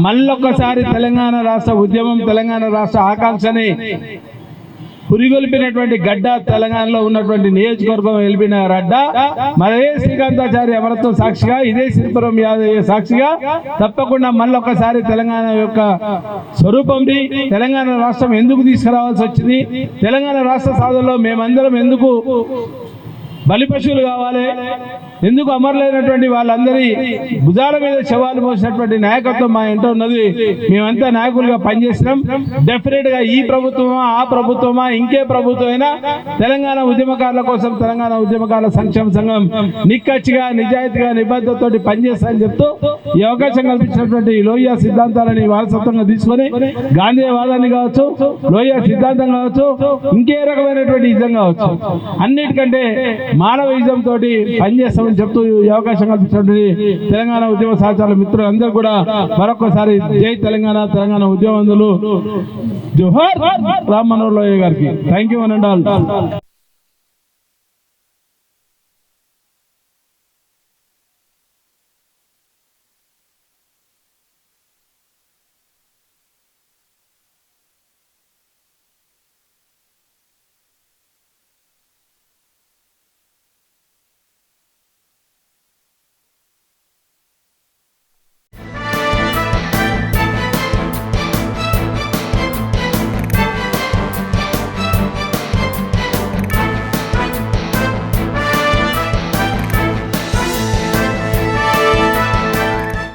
మళ్ళొక్కసారి తెలంగాణ రాష్ట్ర ఉద్యమం, తెలంగాణ రాష్ట్ర ఆకాంక్షని పురిగొల్పినటువంటి గడ్డ, తెలంగాణలో ఉన్నటువంటి నియోజకవర్గం వెలిపిన గడ్డ, మరే శ్రీకాంతాచారి అమరత్వం సాక్షిగా, ఇదే సిరిపురం యాదవ్ సాక్షిగా తప్పకుండా మళ్ళొక్కసారి తెలంగాణ యొక్క స్వరూపంని, తెలంగాణ రాష్ట్రం ఎందుకు తీసుకురావాల్సి వచ్చింది, తెలంగాణ రాష్ట్ర సాధనలో మేమందరం ఎందుకు బలిపశువులు కావాలి, ఎందుకు అమరులైనటువంటి వాళ్ళందరి భుజాల మీద శవాలు మోసినటువంటి నాయకత్వం మా ఇంట్లో ఉన్నది. మేమంతా నాయకులుగా పనిచేసినాం. డెఫినెట్ గా ఈ ప్రభుత్వమా ఆ ప్రభుత్వమా ఇంకే ప్రభుత్వం అయినా తెలంగాణ ఉద్యమకారుల కోసం తెలంగాణ ఉద్యమకారుల సంక్షేమ సంఘం నిక్కచ్చిగా నిజాయితీగా నిబద్ధతతోటి పనిచేస్తానని చెప్తూ ఈ అవకాశం కల్పించినటువంటి లోహియా సిద్ధాంతాలని వారసత్వంగా తీసుకొని గాంధీవాదాన్ని కావచ్చు, లోహియా సిద్ధాంతం కావచ్చు, ఇంకే రకమైనటువంటి ఇజం కావచ్చు, అన్నిటికంటే మానవయిజం తోటి పనిచేస్తామని చెప్తూ ఈ అవకాశం కల్పించినటువంటి తెలంగాణ ఉద్యమ సహచరుల మిత్రులందరూ కూడా మరొకసారి జై తెలంగాణ, తెలంగాణ ఉద్యమందులు జోహార్ రామ్ మనోహర్ లోహియా గారికి. Thank you one and all.